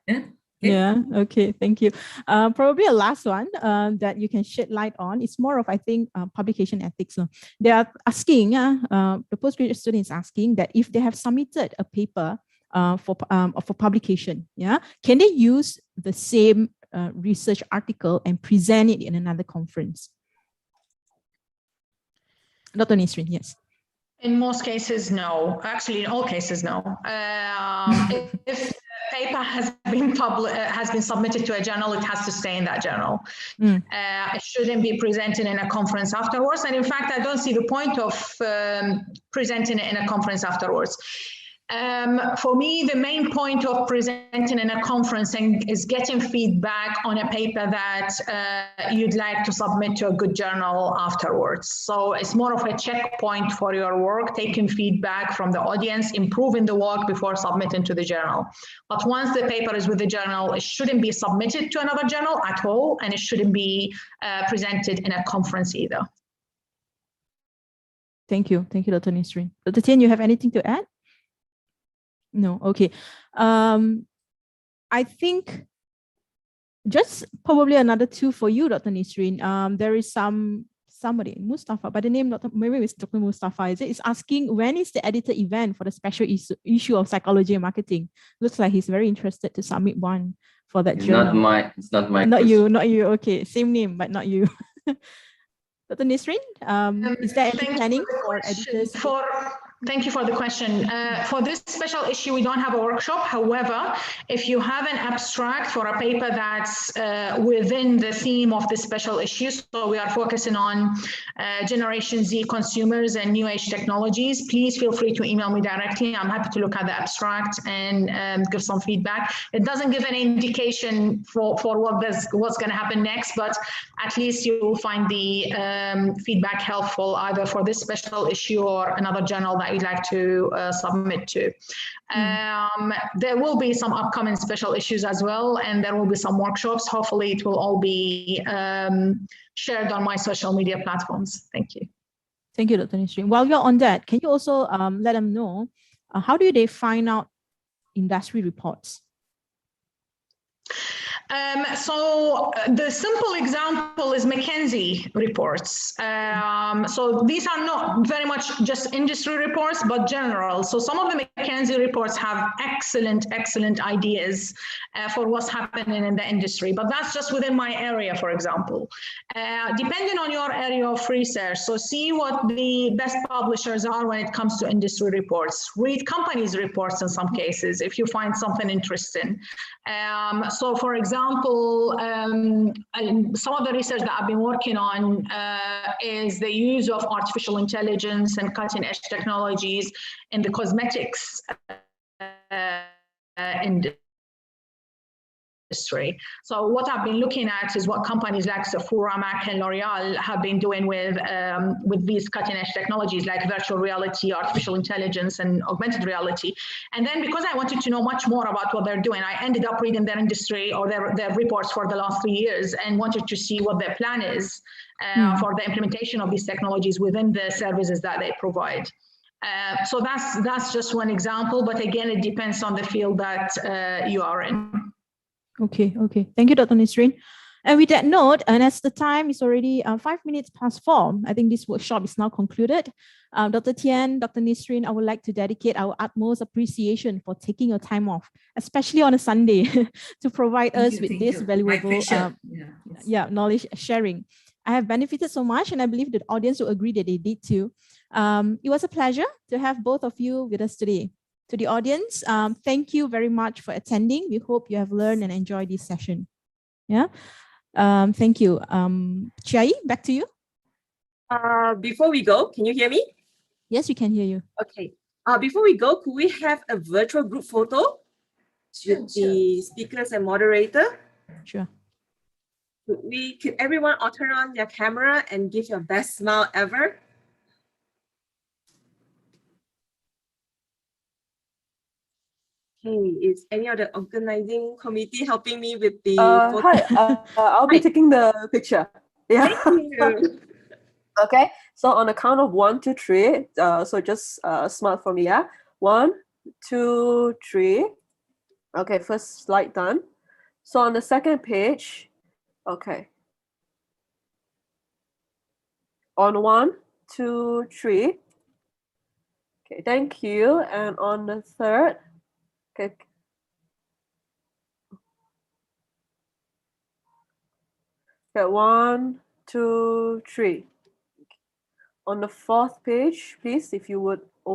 Yeah. Okay. Yeah, okay, thank you. Probably a last one that you can shed light on. It's more of, I think, publication ethics. They are asking, the postgraduate student is asking that if they have submitted a paper for publication, can they use the same research article and present it in another conference? Dr. Nisreen, yes. In most cases, no. Actually, in all cases, no. If paper has been submitted to a journal, it has to stay in that journal. It shouldn't be presented in a conference afterwards. And in fact, I don't see the point of presenting it in a conference afterwards. For me, the main point of presenting in a conference is getting feedback on a paper that you'd like to submit to a good journal afterwards. So it's more of a checkpoint for your work, taking feedback from the audience, improving the work before submitting to the journal. But once the paper is with the journal, it shouldn't be submitted to another journal at all, and it shouldn't be presented in a conference either. Thank you, Dr. Nisreen. Dr. Thien, you have anything to add? No, okay. I think just probably another 2 for you, Dr. Nisreen. There is somebody, Mustafa, by the name, maybe it's Dr. Mustafa, is asking, when is the editor event for the special issue of Psychology and Marketing? Looks like he's very interested to submit one for that journal. It's not my Not you, okay. Same name, but not you. Dr. Nisreen, is there any planning for editors? Thank you for the question. For this special issue, we don't have a workshop. However, if you have an abstract for a paper that's within the theme of this special issue, so we are focusing on Generation Z consumers and new age technologies, please feel free to email me directly. I'm happy to look at the abstract and give some feedback. It doesn't give any indication for what's going to happen next, but at least you will find the feedback helpful either for this special issue or another journal that you'd like to submit to. There will be some upcoming special issues as well, and there will be some workshops. Hopefully it will all be shared on my social media platforms. Thank you. Thank you, Dr. Nisreen. While you're on that, can you also let them know how do they find out industry reports? So the simple example is McKinsey reports. So these are not very much just industry reports, but general. So some of the McKinsey reports have excellent ideas for what's happening in the industry, but that's just within my area, for example. Depending on your area of research, so see what the best publishers are when it comes to industry reports. Read companies' reports in some cases if you find something interesting. So for example, some of the research that I've been working on is the use of artificial intelligence and cutting-edge technologies in the cosmetics industry. industry. So what I've been looking at is what companies like Sephora, Mac, and L'Oreal have been doing with these cutting-edge technologies like virtual reality, artificial intelligence, and augmented reality. And then because I wanted to know much more about what they're doing, I ended up reading their industry or their reports for the last 3 years and wanted to see what their plan is for the implementation of these technologies within the services that they provide. So that's just one example, but again, it depends on the field that you are in. Okay. Thank you, Dr. Nisreen. And with that note, and as the time is already 5 minutes past 4, I think this workshop is now concluded. Dr. Thien, Dr. Nisreen, I would like to dedicate our utmost appreciation for taking your time off, especially on a Sunday, to provide us with this valuable knowledge sharing. I have benefited so much, and I believe the audience will agree that they did too. It was a pleasure to have both of you with us today. To the audience, thank you very much for attending. We hope you have learned and enjoyed this session. Yeah. Thank you. Chiai, back to you. Before we go, can you hear me? Yes, we can hear you. Okay. Before we go, could we have a virtual group photo with the speakers and moderator? Sure. Could everyone all turn on their camera and give your best smile ever? Okay, is any of the organizing committee helping me with the photo? Hi, I'll be taking the picture. Yeah. Thank you. Okay, so on the count of 1, 2, 3, so just smile for me, yeah? 1, 2, 3. Okay, first slide done. So on the second page, okay. On 1, 2, 3. Okay, thank you. And on the third, okay. Okay, 1, 2, 3. On the fourth page, please, if you would